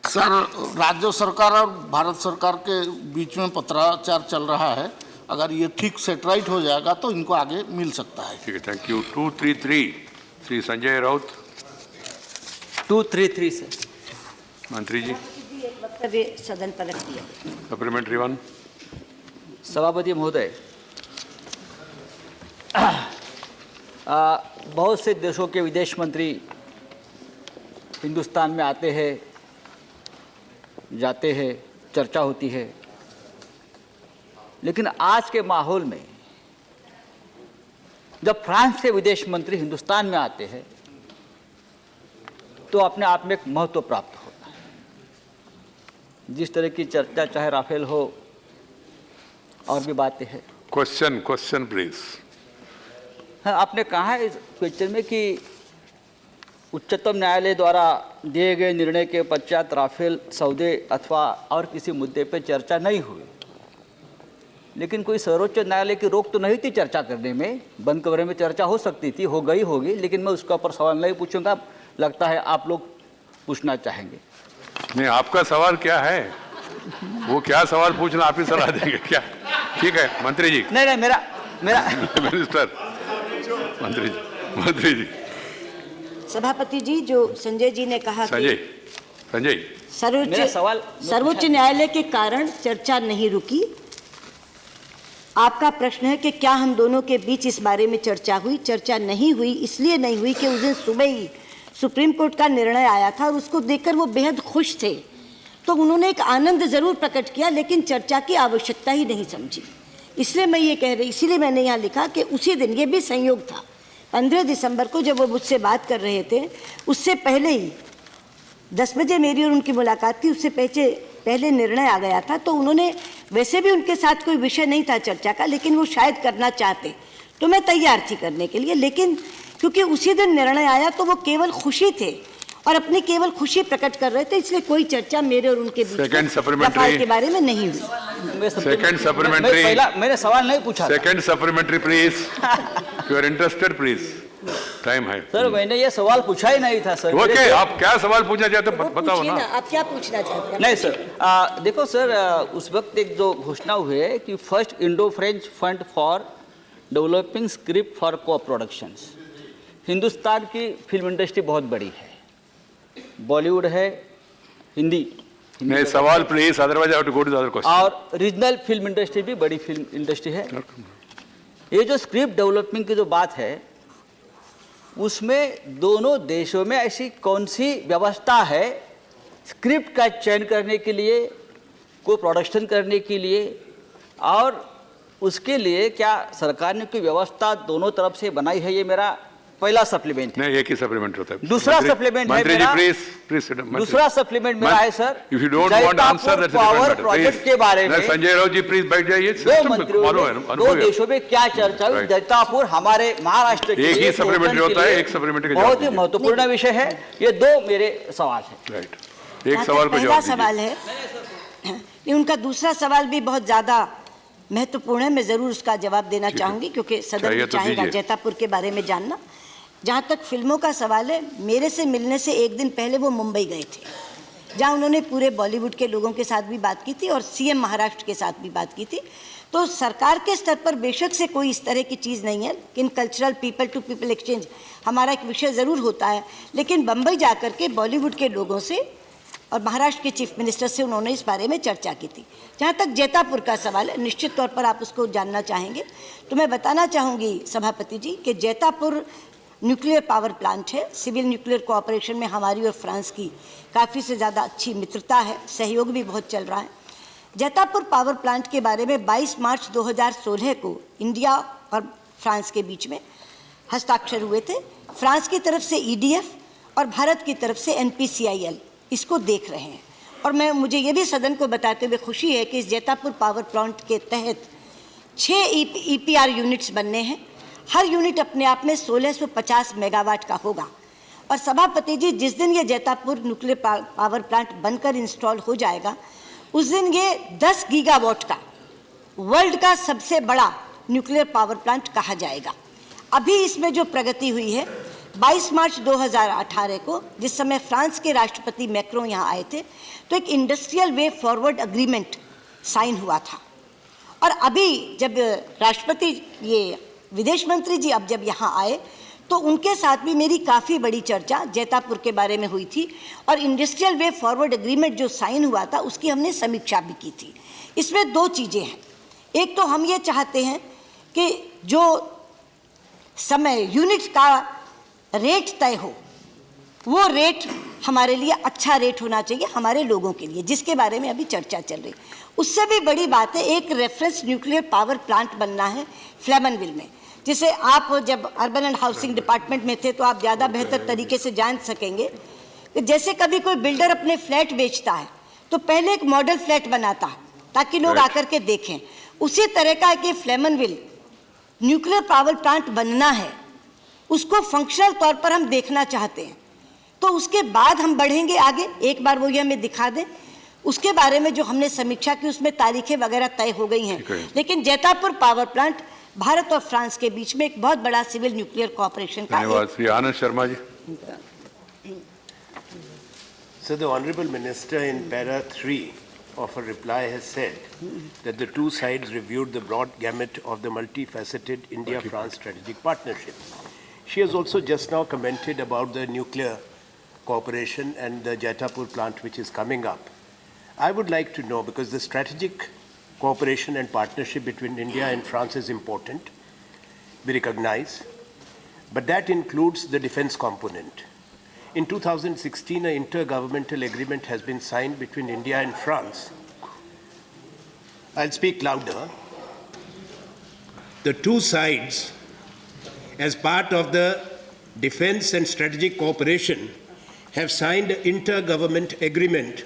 सर, राज्य सरकार और भारत सरकार के बीच में पत्राचार चल रहा है। अगर ये ठीक सेटराइट हो जाएगा तो इनको आगे मिल सकता है। ठीक है, थैंक यू। 233 श्री संजय राउत। 233 से मंत्री जी। वक्तव्य सदन पर रख दिया। सप्लीमेंट्री 1। सभापति महोदय, बहुत से देशों के विदेश मंत्री हिंदुस्तान में आते हैं, जाते हैं, चर्चा होती है, लेकिन आज के माहौल में जब फ्रांस के विदेश मंत्री हिंदुस्तान में आते हैं तो अपने आप में एक महत्व प्राप्त होता है। जिस तरह की चर्चा चाहे राफेल हो और भी बातें हैं। Question please. हाँ, आपने कहा है इस क्वेश्चन में कि उच्चतम न्यायालय द्वारा दिए गए निर्णय के पश्चात राफेल सौदे अथवा और किसी मुद्दे पर चर्चा नहीं हुई, लेकिन कोई सर्वोच्च न्यायालय की रोक तो नहीं थी चर्चा करने में। बंद कमरे में चर्चा हो सकती थी, हो गई होगी, लेकिन मैं उसका ऊपर सवाल नहीं पूछूंगा। लगता है आप लोग पूछना चाहेंगे। नहीं, आपका सवाल क्या है? वो क्या सवाल पूछना, आप ही सलाह देंगे क्या? ठीक है मंत्री जी। नहीं, मेरा मिनिस्टर। मंत्री जी। सभापति जी, जो संजय जी ने कहा संजय सर्वोच्च न्यायालय के कारण चर्चा नहीं रुकी। आपका प्रश्न है कि क्या हम दोनों के बीच इस बारे में चर्चा हुई? चर्चा नहीं हुई, इसलिए नहीं हुई कि उस दिन सुबह ही सुप्रीम कोर्ट का निर्णय आया था और उसको देखकर वो बेहद खुश थे, तो उन्होंने एक आनंद जरूर प्रकट किया, लेकिन चर्चा की आवश्यकता ही नहीं समझी। इसलिए मैं ये कह रही, इसीलिए मैंने यहाँ लिखा कि उसी दिन, ये भी संयोग था, 15 दिसंबर को जब वो मुझसे बात कर रहे थे, उससे पहले ही 10 बजे मेरी और उनकी मुलाकात थी, उससे पहले निर्णय आ गया था। तो उन्होंने, वैसे भी उनके साथ कोई विषय नहीं था चर्चा का, लेकिन वो शायद करना चाहते, तो मैं तैयार थी करने के लिए, लेकिन क्योंकि उसी दिन निर्णय आया तो वो केवल खुशी थे और अपनी केवल खुशी प्रकट कर रहे थे, इसलिए कोई चर्चा मेरे और उनके बीच रफाल के बारे में नहीं हुई। Second supplementary. मैंने सवाल नहीं पूछा। Second supplementary please. You are interested please, time है। सर, मैंने ये सवाल पूछा ही नहीं था सर। ओके, आप क्या सवाल पूछना चाहते हैं बताओ ना। आप क्या पूछना चाहते हैं? नहीं सर, देखो सर, उस वक्त एक जो घोषणा हुई है कि first Indo French fund for developing script for को प्रोडक्शंस। हिंदुस्तान की फिल्म इंडस्ट्री बहुत बड़ी है, बॉलीवुड है, हिंदी। नहीं, सवाल please, otherwise I have to go to the other question. और रीजनल फिल्म इंडस्ट्री भी बड़ी फिल्म इंडस्ट्री है। ये जो स्क्रिप्ट डेवलपमेंट की जो बात है, उसमें दोनों देशों में ऐसी कौन सी व्यवस्था है स्क्रिप्ट का चयन करने के लिए, को प्रोडक्शन करने के लिए, और उसके लिए क्या सरकार ने कोई व्यवस्था दोनों तरफ से बनाई है? ये मेरा पहला सप्लीमेंट। नहीं, एक ही सप्लीमेंट होता है। दूसरा सप्लीमेंट है मेरा, दूसरा सप्लीमेंट मेरा है sir, if you don't want answer that's power project के बारे में। संजय राउत जी प्लीज बैठ जाइए। दो देशों में क्या चर्चा हुई? जैतापुर हमारे महाराष्ट्र के एक ही सप्लीमेंट्री होता है, एक सप्लीमेंट्री का बहुत ही महत्वपूर्ण विषय है। ये दो मेरे सवाल है। राइट, एक सवाल को पहला जवाब सवाल है, ये उनका दूसरा सवाल भी बहुत ज्यादा महत्वपूर्ण है, मैं जरूर उसका जवाब देना चाहूंगी क्योंकि सदन भी चाहेगा जैतापुर के बारे में जानना। जहाँ तक फिल्मों का सवाल है, मेरे से मिलने से एक दिन पहले वो मुंबई गए थे, जहाँ उन्होंने पूरे बॉलीवुड के लोगों के साथ भी बात की थी और सीएम महाराष्ट्र के साथ भी बात की थी। तो सरकार के स्तर पर बेशक से कोई इस तरह की चीज़ नहीं है, लेकिन cultural people to people exchange हमारा एक विषय ज़रूर होता है। लेकिन बम्बई जाकर के बॉलीवुड के लोगों से और महाराष्ट्र के चीफ मिनिस्टर से उन्होंने इस बारे में चर्चा की थी। जहाँ तक जैतापुर का सवाल है, निश्चित तौर पर आप उसको जानना चाहेंगे, तो मैं बताना चाहूँगी सभापति जी कि जैतापुर न्यूक्लियर पावर प्लांट है। सिविल न्यूक्लियर कोऑपरेशन में हमारी और फ्रांस की काफ़ी से ज़्यादा अच्छी मित्रता है, सहयोग भी बहुत चल रहा है। जैतापुर पावर प्लांट के बारे में 22 मार्च 2016 को इंडिया और फ्रांस के बीच में हस्ताक्षर हुए थे। फ्रांस की तरफ से EDF और भारत की तरफ से NPCIL इसको देख रहे हैं। और मुझे ये भी सदन को बताते हुए खुशी है कि इस जैतापुर पावर प्लांट के तहत 6 EPR यूनिट्स बनने हैं। हर यूनिट अपने आप में 1650 मेगावाट का होगा। और सभापति जी, जिस दिन ये जैतापुर न्यूक्लियर पावर प्लांट बनकर इंस्टॉल हो जाएगा, उस दिन ये 10 गीगावाट का वर्ल्ड का सबसे बड़ा न्यूक्लियर पावर प्लांट कहा जाएगा। अभी इसमें जो प्रगति हुई है, 22 मार्च 2018 को, जिस समय फ्रांस के राष्ट्रपति मैक्रों यहाँ आए थे, तो एक industrial way forward agreement sign हुआ था। और अभी जब राष्ट्रपति, ये विदेश मंत्री जी अब जब यहाँ आए, तो उनके साथ भी मेरी काफ़ी बड़ी चर्चा जैतापुर के बारे में हुई थी। और इंडस्ट्रियल वे फॉरवर्ड एग्रीमेंट जो साइन हुआ था, उसकी हमने समीक्षा भी की थी। इसमें 2 चीज़ें हैं। एक तो हम ये चाहते हैं कि जो समय यूनिट का रेट तय हो, वो रेट हमारे लिए अच्छा रेट होना चाहिए हमारे लोगों के लिए, जिसके बारे में अभी चर्चा चल रही। उससे भी बड़ी बात है, एक रेफरेंस न्यूक्लियर पावर प्लांट बनना है फ्लेमनविल में, जिसे आप जब अर्बन एंड हाउसिंग डिपार्टमेंट में थे तो आप ज़्यादा बेहतर तरीके से जान सकेंगे कि जैसे कभी कोई बिल्डर अपने फ्लैट बेचता है तो पहले एक मॉडल फ्लैट बनाता है ताकि लोग आकर के देखें। उसी तरह का कि फ्लेमनविल न्यूक्लियर पावर प्लांट बनना है, उसको फंक्शनल तौर पर हम देखना चाहते हैं। तो उसके बाद हम बढ़ेंगे आगे। एक बार वो ये हमें दिखा दें, उसके बारे में जो हमने समीक्षा की उसमें तारीखें वगैरह तय हो गई हैं। लेकिन जैतापुर पावर प्लांट भारत और फ्रांस के बीच में एक बहुत बड़ा सिविल न्यूक्लियर कॉर्पोरेशन का धन्यवाद। Shri Anand Sharma ji. So the Honorable Minister in Para 3 of her reply has said that the two sides reviewed the broad gamut of the multifaceted India-France strategic partnership. She has also just now commented about the nuclear cooperation and the Jaitapur plant which is coming up. I would like to know, because the strategic cooperation and partnership between India and France is important, we recognize, but that includes the defense component. In 2016, an intergovernmental agreement has been signed between India and France. I'll speak louder. The two sides, as part of the defense and strategic cooperation, have signed an intergovernment agreement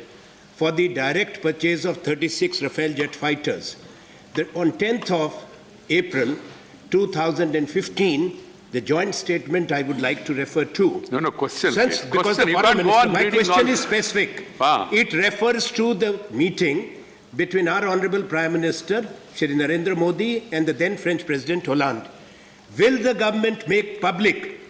for the direct purchase of 36 Rafale jet fighters. On 10th of April 2015, the joint statement I would like to refer to. No, question. Since, because question. the You Foreign can't go Minister, on my reading question all- is specific. Ah. It refers to the meeting between our Honorable Prime Minister, Shri Narendra Modi, and the then French President Hollande. Will the government make public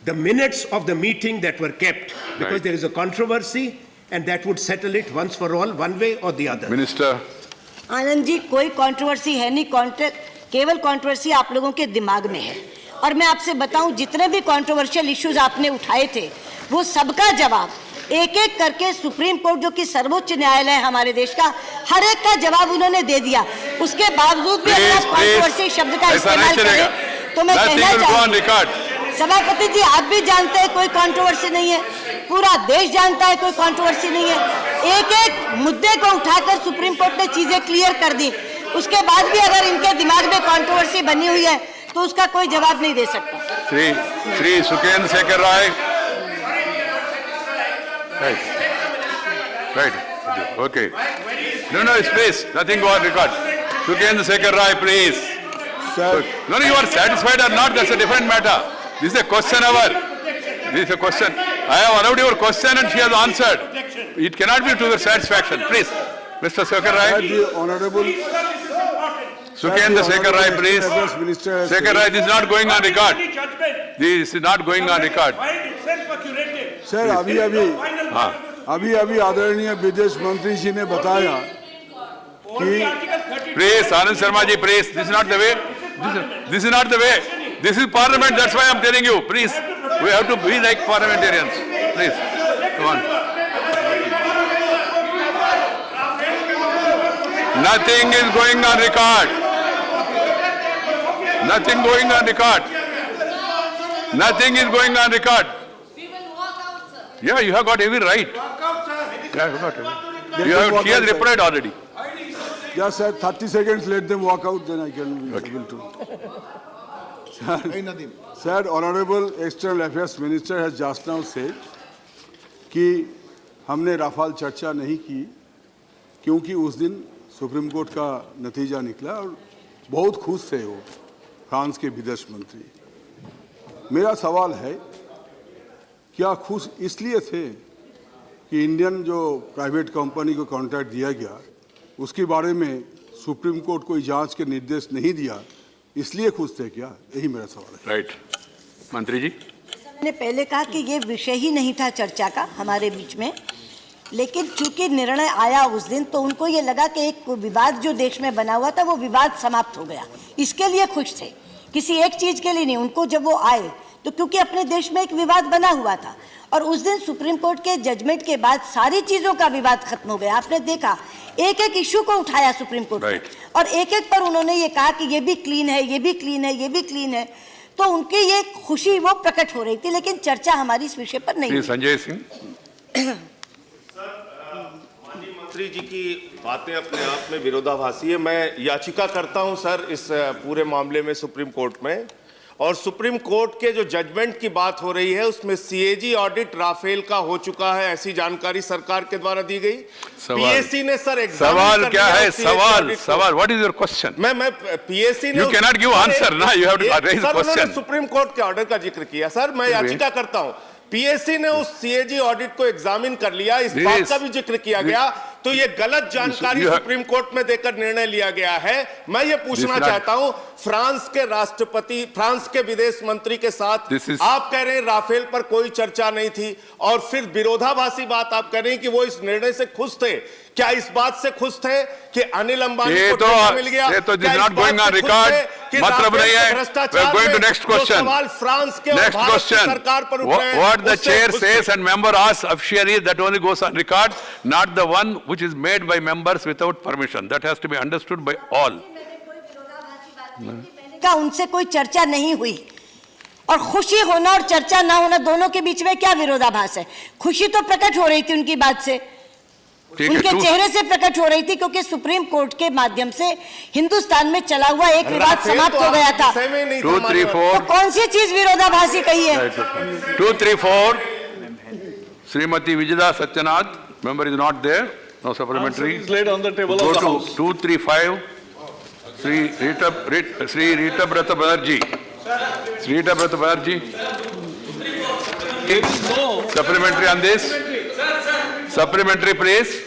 the minutes of the meeting that were kept? Because Right. there is a controversy, and that would settle it once for all, one way or the other. Minister. Anand ji, कोई controversy है नहीं, केवल controversy आप लोगों के दिमाग में है। और मैं आपसे बताऊं, जितने भी कंट्रोवर्शियल इश्यूज आपने उठाए थे, वो सबका जवाब एक एक करके सुप्रीम कोर्ट, जो कि सर्वोच्च न्यायालय है हमारे देश का, हर एक का जवाब उन्होंने दे दिया। उसके बावजूद भी अगर आप कंट्रोवर्सी शब्द का इस्तेमाल करें तो मैं कहना चाहूंगी, सभापति जी, आप भी जानते हैं कोई कंट्रोवर्सी नहीं है, पूरा देश जानता है कोई कंट्रोवर्सी नहीं है। एक एक मुद्दे को उठाकर सुप्रीम कोर्ट ने चीजें क्लियर कर दी। उसके बाद भी अगर इनके दिमाग में कंट्रोवर्सी बनी हुई है तो उसका कोई जवाब नहीं दे सकता। श्री सुकेंद्र शेखर राय। Right. Okay. No, please. Nothing go on record. Sukendra Shekhar Rai, please. Sir. No, you are satisfied or not, that's a different matter. This is a question hour. This is a question. I have allowed your question and she has answered. It cannot be to your satisfaction. Please. Mr. Shekhar Rai. The Honorable Sukendra Shekhar Rai, please. Minister, Shekhar Rai, this is not going on record. This is not going on record. Sir अभी आदरणीय विदेश मंत्री जी ने बताया कि Please, Anand Sharma ji, please. This is not the way. This is not the way. This is parliament. That's why I'm telling you. Please, we have to be like parliamentarians. Please, come on. Nothing is going on record. Nothing going on record. Nothing is going on record. Yeah, you have got every right. Yeah, you have got every. She has replied already. Yeah, sir, 30 seconds, let them walk out, then I can be able to. Sir, Honorable External Affairs Minister has just now said कि हमने Rafale चर्चा नहीं की, क्योंकि उस दिन supreme court का नतीजा निकला और बहुत खुश थे वो फ्रांस के विदेश मंत्री। मेरा सवाल है, क्या खुश इसलिए थे कि इंडियन जो प्राइवेट कंपनी को कॉन्ट्रैक्ट दिया गया उसके बारे में सुप्रीम कोर्ट कोई जांच के निर्देश नहीं दिया, इसलिए खुश थे क्या? यही मेरा सवाल है। राइट, मंत्री जी। मैंने पहले कहा कि ये विषय ही नहीं था चर्चा का हमारे बीच में, लेकिन चूंकि निर्णय आया उस दिन तो उनको ये लगा कि एक विवाद जो देश में बना हुआ था वो विवाद समाप्त हो गया, इसके लिए खुश थे, किसी एक चीज के लिए नहीं। उनको जब वो आए तो क्योंकि अपने देश में एक विवाद बना हुआ था और उस दिन सुप्रीम कोर्ट के जजमेंट के बाद सारी चीजों का विवाद खत्म हो गया। आपने देखा एक एक इश्यू को उठाया सुप्रीम कोर्ट ने और एक एक पर उन्होंने ये कहा कि ये भी क्लीन है, ये भी क्लीन है, ये भी क्लीन है, तो उनकी ये खुशी वो प्रकट हो रही थी, लेकिन चर्चा हमारी इस विषय पर नहीं हुई। संजय सिंह। मंत्री जी की बातें अपने आप में विरोधाभासी है। मैं याचिका करता हूं सर इस पूरे मामले में सुप्रीम कोर्ट में, और सुप्रीम कोर्ट के जो जजमेंट की बात हो रही है उसमें सीएजी ऑडिट राफेल का हो चुका है, ऐसी जानकारी सरकार के द्वारा दी गई। पीएससी ने सर सवाल क्या है? सवाल व्हाट इज योर क्वेश्चन? मैं पीएससी ने you can not give answer ना, you have to raise question. Supreme court के ऑर्डर का जिक्र किया सर, मैं याचिका करता हूं पीएससी ने उस सीएजी ऑडिट को एग्जामिन कर लिया, इस बात का भी जिक्र किया गया, तो ये गलत जानकारी सुप्रीम कोर्ट में देकर निर्णय लिया गया है। मैं ये पूछना चाहता हूं, फ्रांस के राष्ट्रपति, फ्रांस के विदेश मंत्री के साथ आप कह रहे हैं राफेल पर कोई चर्चा नहीं थी, और फिर विरोधाभासी बात आप कह रहे हैं कि वो इस निर्णय से खुश थे। क्या इस बात से खुश थे कि अनिल अंबानी को ठेका मिल गया? ये तो this not going on record, मतलब नहीं है। We are going to next question. सवाल फ्रांस के नेक्स्ट क्वेश्चन, सरकार पर उठ रहे हैं। What the chair says and member asks officially, that only goes on record, not the one which is made by members without permission, that has to be understood by all. का उनसे कोई चर्चा नहीं हुई, और खुशी होना और चर्चा ना होना दोनों के बीच में क्या विरोधाभास है? खुशी तो प्रकट हो रही थी उनकी बात से, उनके चेहरे से प्रकट हो रही थी, क्योंकि सुप्रीम कोर्ट के माध्यम से हिंदुस्तान में चला हुआ एक विवाद समाप्त हो गया था। 2, 3, 4 तो कौन सी चीज विरोधाभासी कही है? 2, 3, 4 Shrimati Vijaya Satyanath, member is not there, no supplementary. Answer is laid on the table Go of the to House. 2, 3, 5 Sri Rita Brata Banerjee. Sri Rita Brata Banerjee. Supplementary on this. Supplementary, please.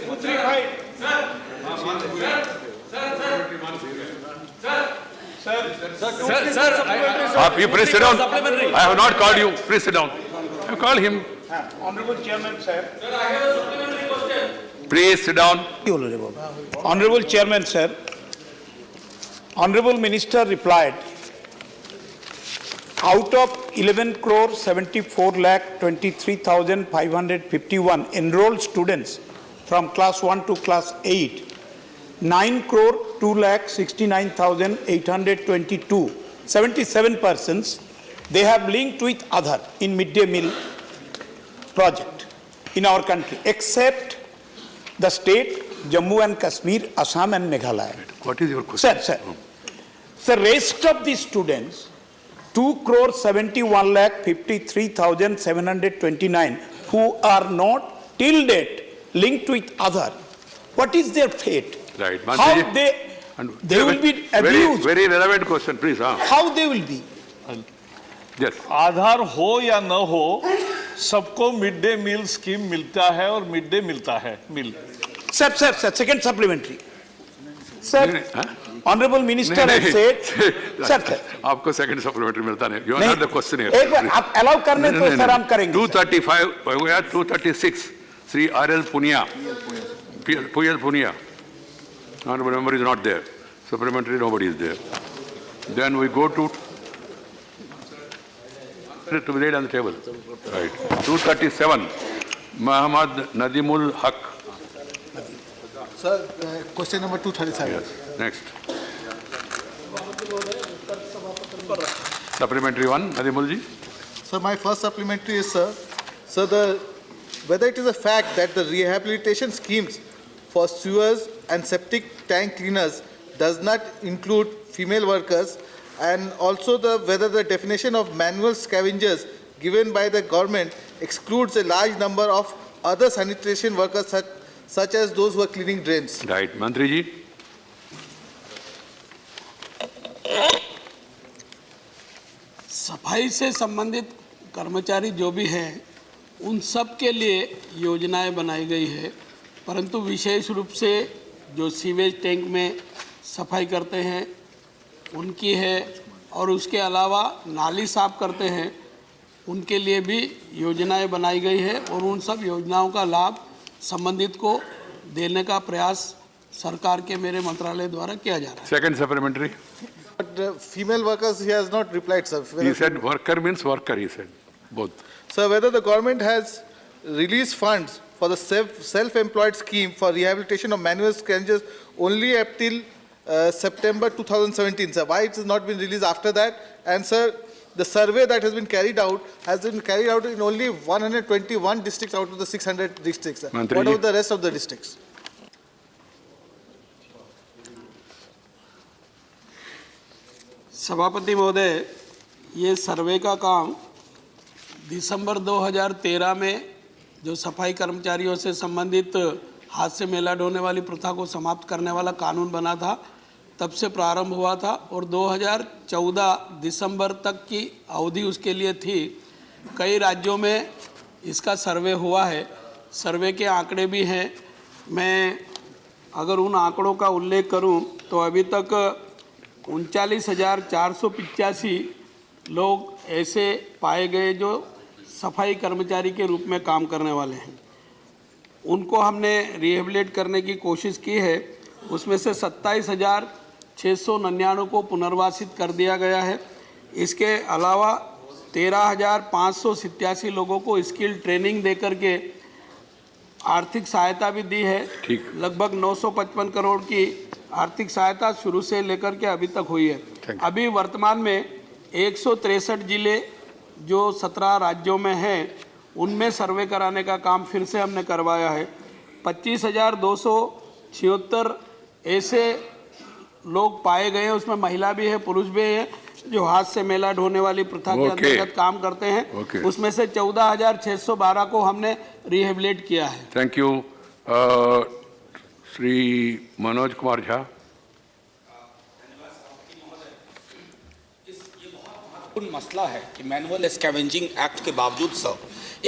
You please sit down. I have not called you. Please sit down. You call him. Honorable Chairman, sir. Please sit down. Honorable Chairman, sir. Honorable Minister replied, out of 11 crore 74 lakh 23,551 enrolled students from class 1 to class 8, 9 crore 2 lakh 69,822, 77 persons, they have linked with other in midday meal project in our country, except the state Jammu and Kashmir, Assam and Meghalaya. What is your question? Sir, the rest of the students, 2 crore 71 lakh 53,729 who are not till date linked with other, what is their fate? Right. How they will be abused? Very relevant question, please. How they will be? Yes. आधार हो या न हो, सबको mid day meal scheme मिलता है और mid day मिलता है मिल। Sir, second supplementary. Sir, Honorable Minister has said, sir, आपको second supplementary मिलता नहीं। You are not the question here. एक बार आप allow करने तो सर हम करेंगे। 235 हो गया, 236 Sri R.L. Punia. Puyal Punia. Honorable member is not there. Supplementary, nobody is there. Then we go to be laid on the table. Right. 237 Muhammad Nadimul Haq. Sir, question number 237. Yes. Next. Supplementary one, Nadimul ji. Sir, my first supplementary is, sir, whether it is a fact that the rehabilitation schemes for sewers and septic tank cleaners does not include female workers, and also whether the definition of manual scavengers given by the government excludes a large number of other sanitation workers such as those who are cleaning drains? Right. Mantri ji. सफाई से संबंधित कर्मचारी जो भी हैं उन सब के लिए योजनाएं बनाई गई है, परंतु विशेष रूप से जो सीवेज टैंक में सफाई करते हैं उनकी है, और उसके अलावा नाली साफ करते हैं उनके लिए भी योजनाएं बनाई गई है, और उन सब योजनाओं का लाभ संबंधित को देने का प्रयास सरकार के मेरे मंत्रालय द्वारा किया जा रहा है. Second supplementary. But female workers, he has not replied, sir. He said worker means worker, he said. Both. Sir, whether the government has released funds for the self-employed scheme for rehabilitation of manual scavengers only up till September 2017, sir. Why it has not been released after that? And sir, the survey that has been carried out in only 121 districts out of the 600 districts, sir. Mantri What ji. about the rest of the districts? सभापति महोदय, ये सर्वे का काम दिसंबर 2013 में जो सफाई कर्मचारियों से संबंधित हाथ से मेला ढोने वाली प्रथा को समाप्त करने वाला कानून बना था, तब से प्रारंभ हुआ था, और 2014 दिसंबर तक की अवधि उसके लिए थी. कई राज्यों में इसका सर्वे हुआ है, सर्वे के आंकड़े भी हैं. मैं अगर उन आंकड़ों का उल्लेख करूं तो अभी तक 39,485 लोग ऐसे पाए गए जो सफाई कर्मचारी के रूप में काम करने वाले हैं. उनको हमने रिहेबिलिट करने की कोशिश की है. उसमें से 27,699 को पुनर्वासित कर दिया गया है. इसके अलावा 13,587 लोगों को स्किल ट्रेनिंग देकर के आर्थिक सहायता भी दी है. लगभग 955 करोड़ की आर्थिक सहायता शुरू से लेकर के अभी तक हुई है. अभी वर्तमान में 163 जिले जो 17 राज्यों में हैं उनमें सर्वे कराने का काम फिर से हमने करवाया है. 25,276 ऐसे लोग पाए गए हैं, उसमें महिला भी है, पुरुष भी है, जो हाथ से मेला ढोने वाली प्रथा के अंतर्गत काम करते हैं. उसमें से 14,612 को हमने रिहेबिलिट किया है. Thank you. श्री मनोज कुमार झा. मसला है कि मैनुअल स्कैवेंजिंग एक्ट के बावजूद सर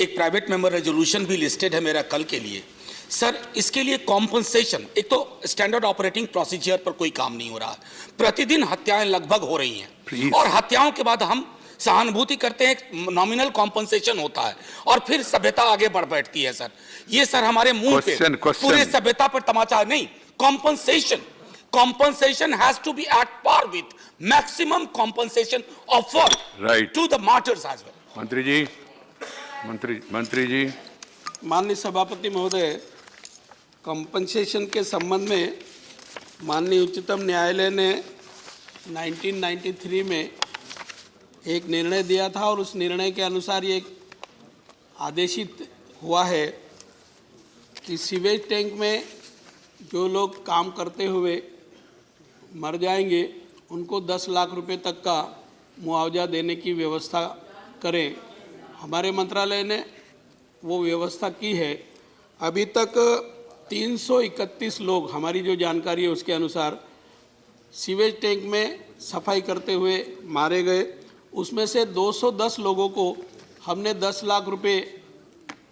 एक प्राइवेट मेंबर रेजोल्यूशन भी लिस्टेड है मेरा कल के लिए. सर, इसके लिए कॉम्पनसेशन, एक तो स्टैंडर्ड ऑपरेटिंग प्रोसीजर पर कोई काम नहीं हो रहा है. प्रतिदिन हत्याएं लगभग हो रही हैं, और हत्याओं के बाद हम सहानुभूति करते हैं, नॉमिनल कॉम्पनसेशन होता है, और फिर सभ्यता आगे बढ़ बैठती है. सर, ये सर हमारे मुंह पे पूरे सभ्यता पर तमाचा नहीं. Compensation has to be at par with maximum compensation offered to the martyrs as well. मंत्री जी. माननीय सभापति महोदय, कंपनसेशन के संबंध में माननीय उच्चतम न्यायालय ने 1993 में एक निर्णय दिया था, और उस निर्णय के अनुसार ये आदेशित हुआ है कि सीवेज टैंक में जो लोग काम करते हुए मर जाएंगे उनको 10 लाख रुपए तक का मुआवजा देने की व्यवस्था करें. हमारे मंत्रालय ने वो व्यवस्था की है. अभी तक 331 लोग, हमारी जो जानकारी है उसके अनुसार, सीवेज टैंक में सफाई करते हुए मारे गए. उसमें से 210 लोगों को हमने 10 लाख रुपए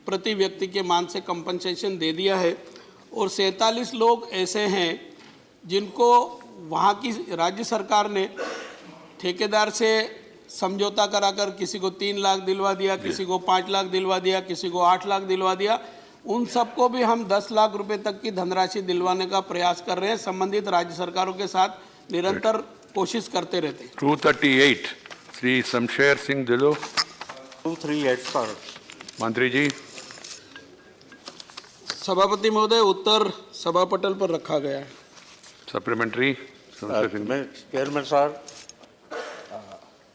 प्रति व्यक्ति के मान से कंपनसेशन दे दिया है, और 47 लोग ऐसे हैं जिनको वहाँ की राज्य सरकार ने ठेकेदार से समझौता कराकर किसी को 3 लाख दिलवा दिया, किसी को 5 लाख दिलवा दिया, किसी को 8 लाख दिलवा दिया. उन सबको भी हम 10 लाख रुपए तक की धनराशि दिलवाने का प्रयास कर रहे हैं. संबंधित राज्य सरकारों के साथ निरंतर कोशिश करते रहते हैं. 238 श्री शमशेर सिंह दिलो. 238 सर. मंत्री जी. सभापति महोदय, उत्तर सभा पटल पर रखा गया है. सप्लीमेंट्री. चेयरमैन सर,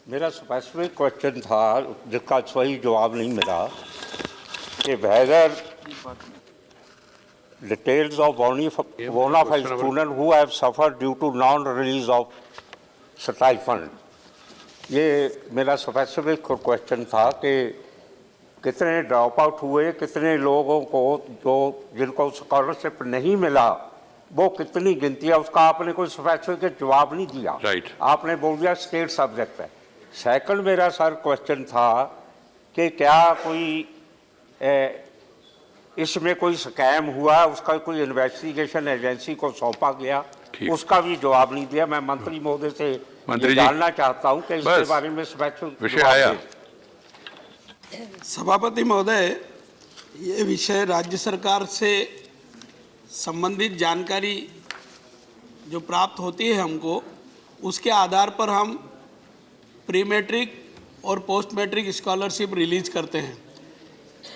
मेरा स्पेसिफिक क्वेश्चन था जिसका सही जवाब नहीं मिला कि whether details of bona fide student who have suffered due to non release of stipend. ये मेरा स्पेसिफिक क्वेश्चन था कि कितने ड्रॉप आउट हुए, कितने लोगों को जो जिनको स्कॉलरशिप नहीं मिला वो कितनी गिनती है, उसका आपने कोई स्पेसिफिक जवाब नहीं दिया। राइट। आपने बोल दिया स्टेट सब्जेक्ट है। सेकंड मेरा सर क्वेश्चन था कि क्या कोई इसमें कोई स्कैम हुआ, उसका कोई इन्वेस्टिगेशन एजेंसी को सौंपा गया, उसका भी जवाब नहीं दिया। मैं मंत्री महोदय से जानना चाहता हूं कि इसके बारे में विषय आया। सभापति महोदय, ये विषय राज्य सरकार से संबंधित जानकारी जो प्राप्त होती है हमको, उसके आधार पर हम प्री मैट्रिक और पोस्ट मैट्रिक स्कॉलरशिप रिलीज करते हैं।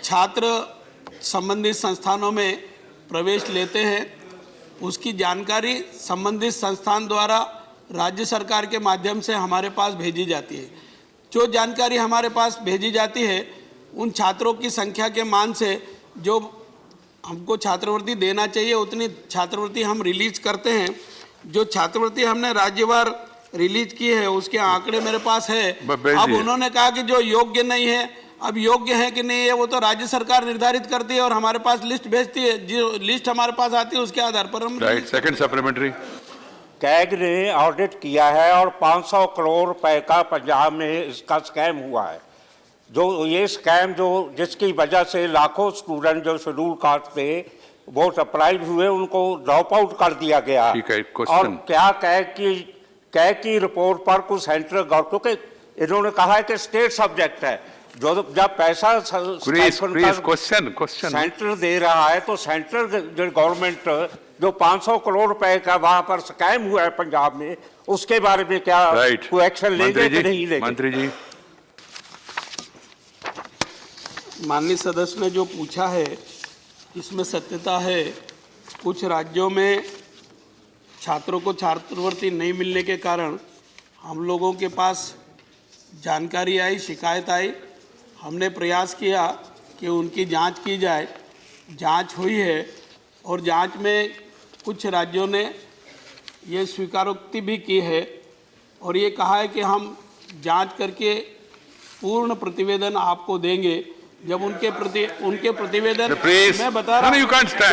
छात्र संबंधित संस्थानों में प्रवेश लेते हैं, उसकी जानकारी संबंधित संस्थान द्वारा राज्य सरकार के माध्यम से हमारे पास भेजी जाती है। जो जानकारी हमारे पास भेजी जाती है, उन छात्रों की संख्या के मान से जो हमको छात्रवृत्ति देना चाहिए उतनी छात्रवृत्ति हम रिलीज करते हैं। जो छात्रवृत्ति हमने राज्यवार रिलीज की है उसके आंकड़े मेरे पास है। अब उन्होंने कहा कि जो योग्य नहीं है, अब योग्य है कि नहीं है वो तो राज्य सरकार निर्धारित करती है और हमारे पास लिस्ट भेजती है। जो लिस्ट हमारे पास आती है उसके आधार पर हम राइट। सेकंड सप्लीमेंट्री, कैग ने ऑडिट किया है और 500 करोड़ रुपए का पंजाब में इसका स्कैम हुआ है। जो ये स्कैम जो जिसकी वजह से लाखों स्टूडेंट जो शेड्यूल कास्ट थे वो सप्राइज हुए, उनको ड्रॉप आउट कर दिया गया। और क्या कैग की रिपोर्ट पर कुछ सेंट्रल गवर्नमेंट, क्योंकि इन्होंने कहा है कि स्टेट सब्जेक्ट है, जो जब पैसा सेंटर दे रहा है तो सेंट्रल गवर्नमेंट जो 500 करोड़ रुपए का वहां पर स्कैम हुआ है पंजाब में, उसके बारे में क्या कोई एक्शन लेंगे कि नहीं लेंगे? मंत्री जी, माननीय सदस्य ने जो पूछा है इसमें सत्यता है। कुछ राज्यों में छात्रों को छात्रवृत्ति नहीं मिलने के कारण हम लोगों के पास जानकारी आई, शिकायत आई। हमने प्रयास किया कि उनकी जांच की जाए। जांच हुई है और जांच में कुछ राज्यों ने ये स्वीकारोक्ति भी की है और ये कहा है कि हम जांच करके पूर्ण प्रतिवेदन आपको देंगे। जब उनके प्रतिवेदन मैं बता रहा हूं,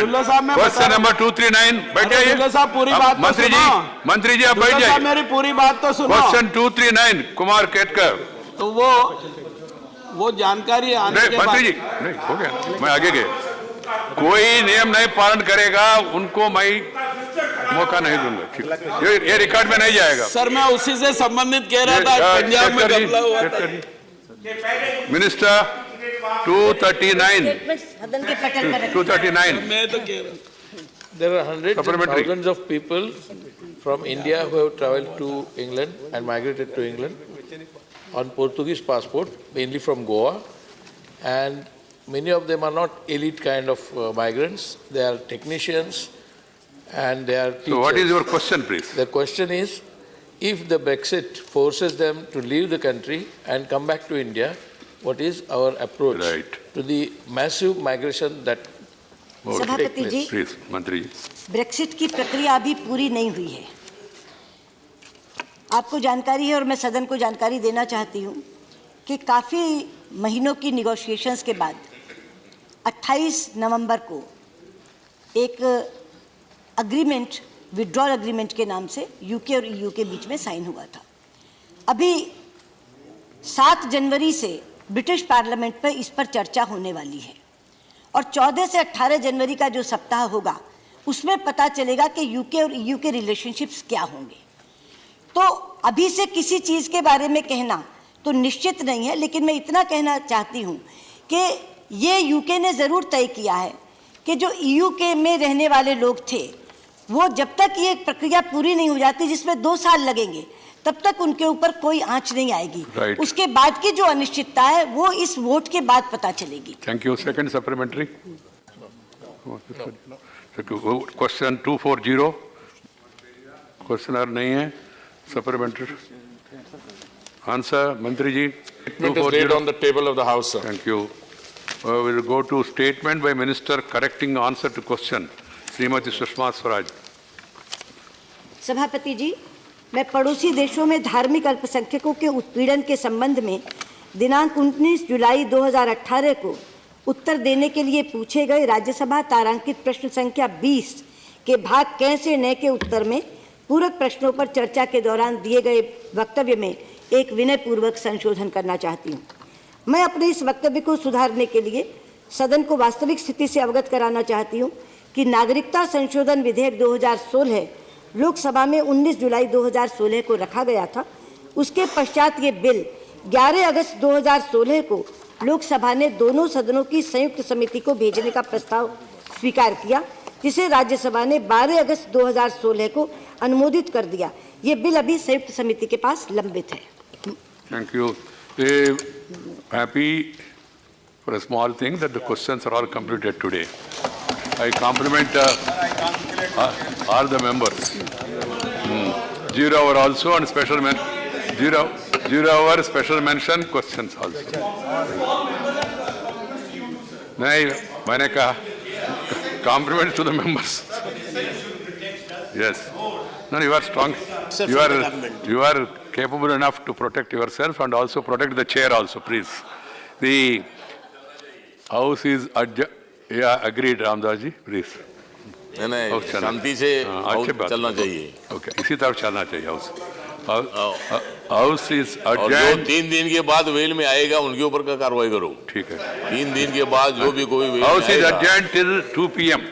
दुल्ला साहब मैं क्वेश्चन नंबर 239 बैठे। दुल्ला साहब पूरी बात तो सुनो। मंत्री जी आप बैठ जाइए। मेरी पूरी बात तो सुनो। क्वेश्चन 239 कुमार केतकर। तो वो जानकारी आने के बाद मंत्री जी नहीं हो गया, मैं आगे गए। कोई नियम नहीं पालन करेगा उनको मैं मौका नहीं दूंगा। ये रिकॉर्ड में नहीं जाएगा। सर मैं उसी से संबंधित कह रहा था, पंजाब में घपला हुआ था। मिनिस्टर 239 मैं तो कह रहा हूं। There are hundreds and thousands of people from India who have traveled to England and migrated to England on Portuguese passport, mainly from Goa, and many of them are not elite kind of migrants. They are technicians and they are teachers. So what is your question, please? The question is, if the Brexit forces them to leave the country and come back to India, what is our approach to the massive migration that सभापति जी, please मंत्री जी, Brexit की प्रक्रिया अभी पूरी नहीं हुई है। आपको जानकारी है और मैं सदन को जानकारी देना चाहती हूँ कि काफ़ी महीनों की निगोशिएशंस के बाद 28 नवंबर को एक अग्रीमेंट, विड्रॉल अग्रीमेंट के नाम से यूके और ईयू के बीच में साइन हुआ था। अभी 7 जनवरी से ब्रिटिश पार्लियामेंट पर इस पर चर्चा होने वाली है और 14 से 18 जनवरी का जो सप्ताह होगा उसमें पता चलेगा कि यूके और ईयू के रिलेशनशिप्स क्या होंगे। तो अभी से किसी चीज़ के बारे में कहना तो निश्चित नहीं है, लेकिन मैं इतना कहना चाहती हूँ कि ये यूके ने ज़रूर तय किया है कि जो ईयू के में रहने वाले लोग थे वो जब तक ये प्रक्रिया पूरी नहीं हो जाती, जिसमें 2 साल लगेंगे, तब तक उनके ऊपर कोई आंच नहीं आएगी। उसके बाद की जो अनिश्चितता है वो इस वोट के बाद पता चलेगी। Thank you. Second supplementary question 240 question और नहीं है। सप्लीमेंट्री आंसर मंत्री जी। Statement is laid on the table of the House, sir. Thank you. We will go to statement by Minister correcting answer to question. Shrimati Sushma Swaraj. सभापति जी, मैं पड़ोसी देशों में धार्मिक अल्पसंख्यकों के उत्पीड़न के संबंध में दिनांक 19 जुलाई 2018 को उत्तर देने के लिए पूछे गए राज्यसभा तारांकित प्रश्न संख्या 20 के भाग क से न के उत्तर में पूरक प्रश्नों पर चर्चा के दौरान दिए गए वक्तव्य में एक विनयपूर्वक संशोधन करना चाहती हूँ। मैं अपने इस वक्तव्य को सुधारने के लिए सदन को वास्तविक स्थिति से अवगत कराना चाहती हूँ कि नागरिकता संशोधन विधेयक 2016 लोकसभा में 19 जुलाई 2016 को रखा गया था। उसके पश्चात ये बिल 11 अगस्त 2016 को लोकसभा ने दोनों सदनों की संयुक्त समिति को भेजने का प्रस्ताव स्वीकार किया, जिसे राज्यसभा ने 12 अगस्त 2016 को अनुमोदित कर दिया। ये बिल अभी संयुक्त समिति के पास लंबित है। Thank you. Happy for a small thing that the questions are all completed today. I compliment all the members. 0 hour also and special mention. 0 hour special mention questions also. नहीं, मैंने कहा compliments to the members. Yes. No, you are strong. You are capable enough to protect yourself and also protect the chair also, please. The House is agreed, Ramdas ji, please. नहीं, शांति से चलना चाहिए। Okay, इसी तरफ चलना चाहिए house. House is और जो 3 दिन के बाद वेल में आएगा उनके ऊपर का कार्रवाई करो। ठीक है। 3 दिन के बाद जो भी कोई house is adjourned till 2 PM.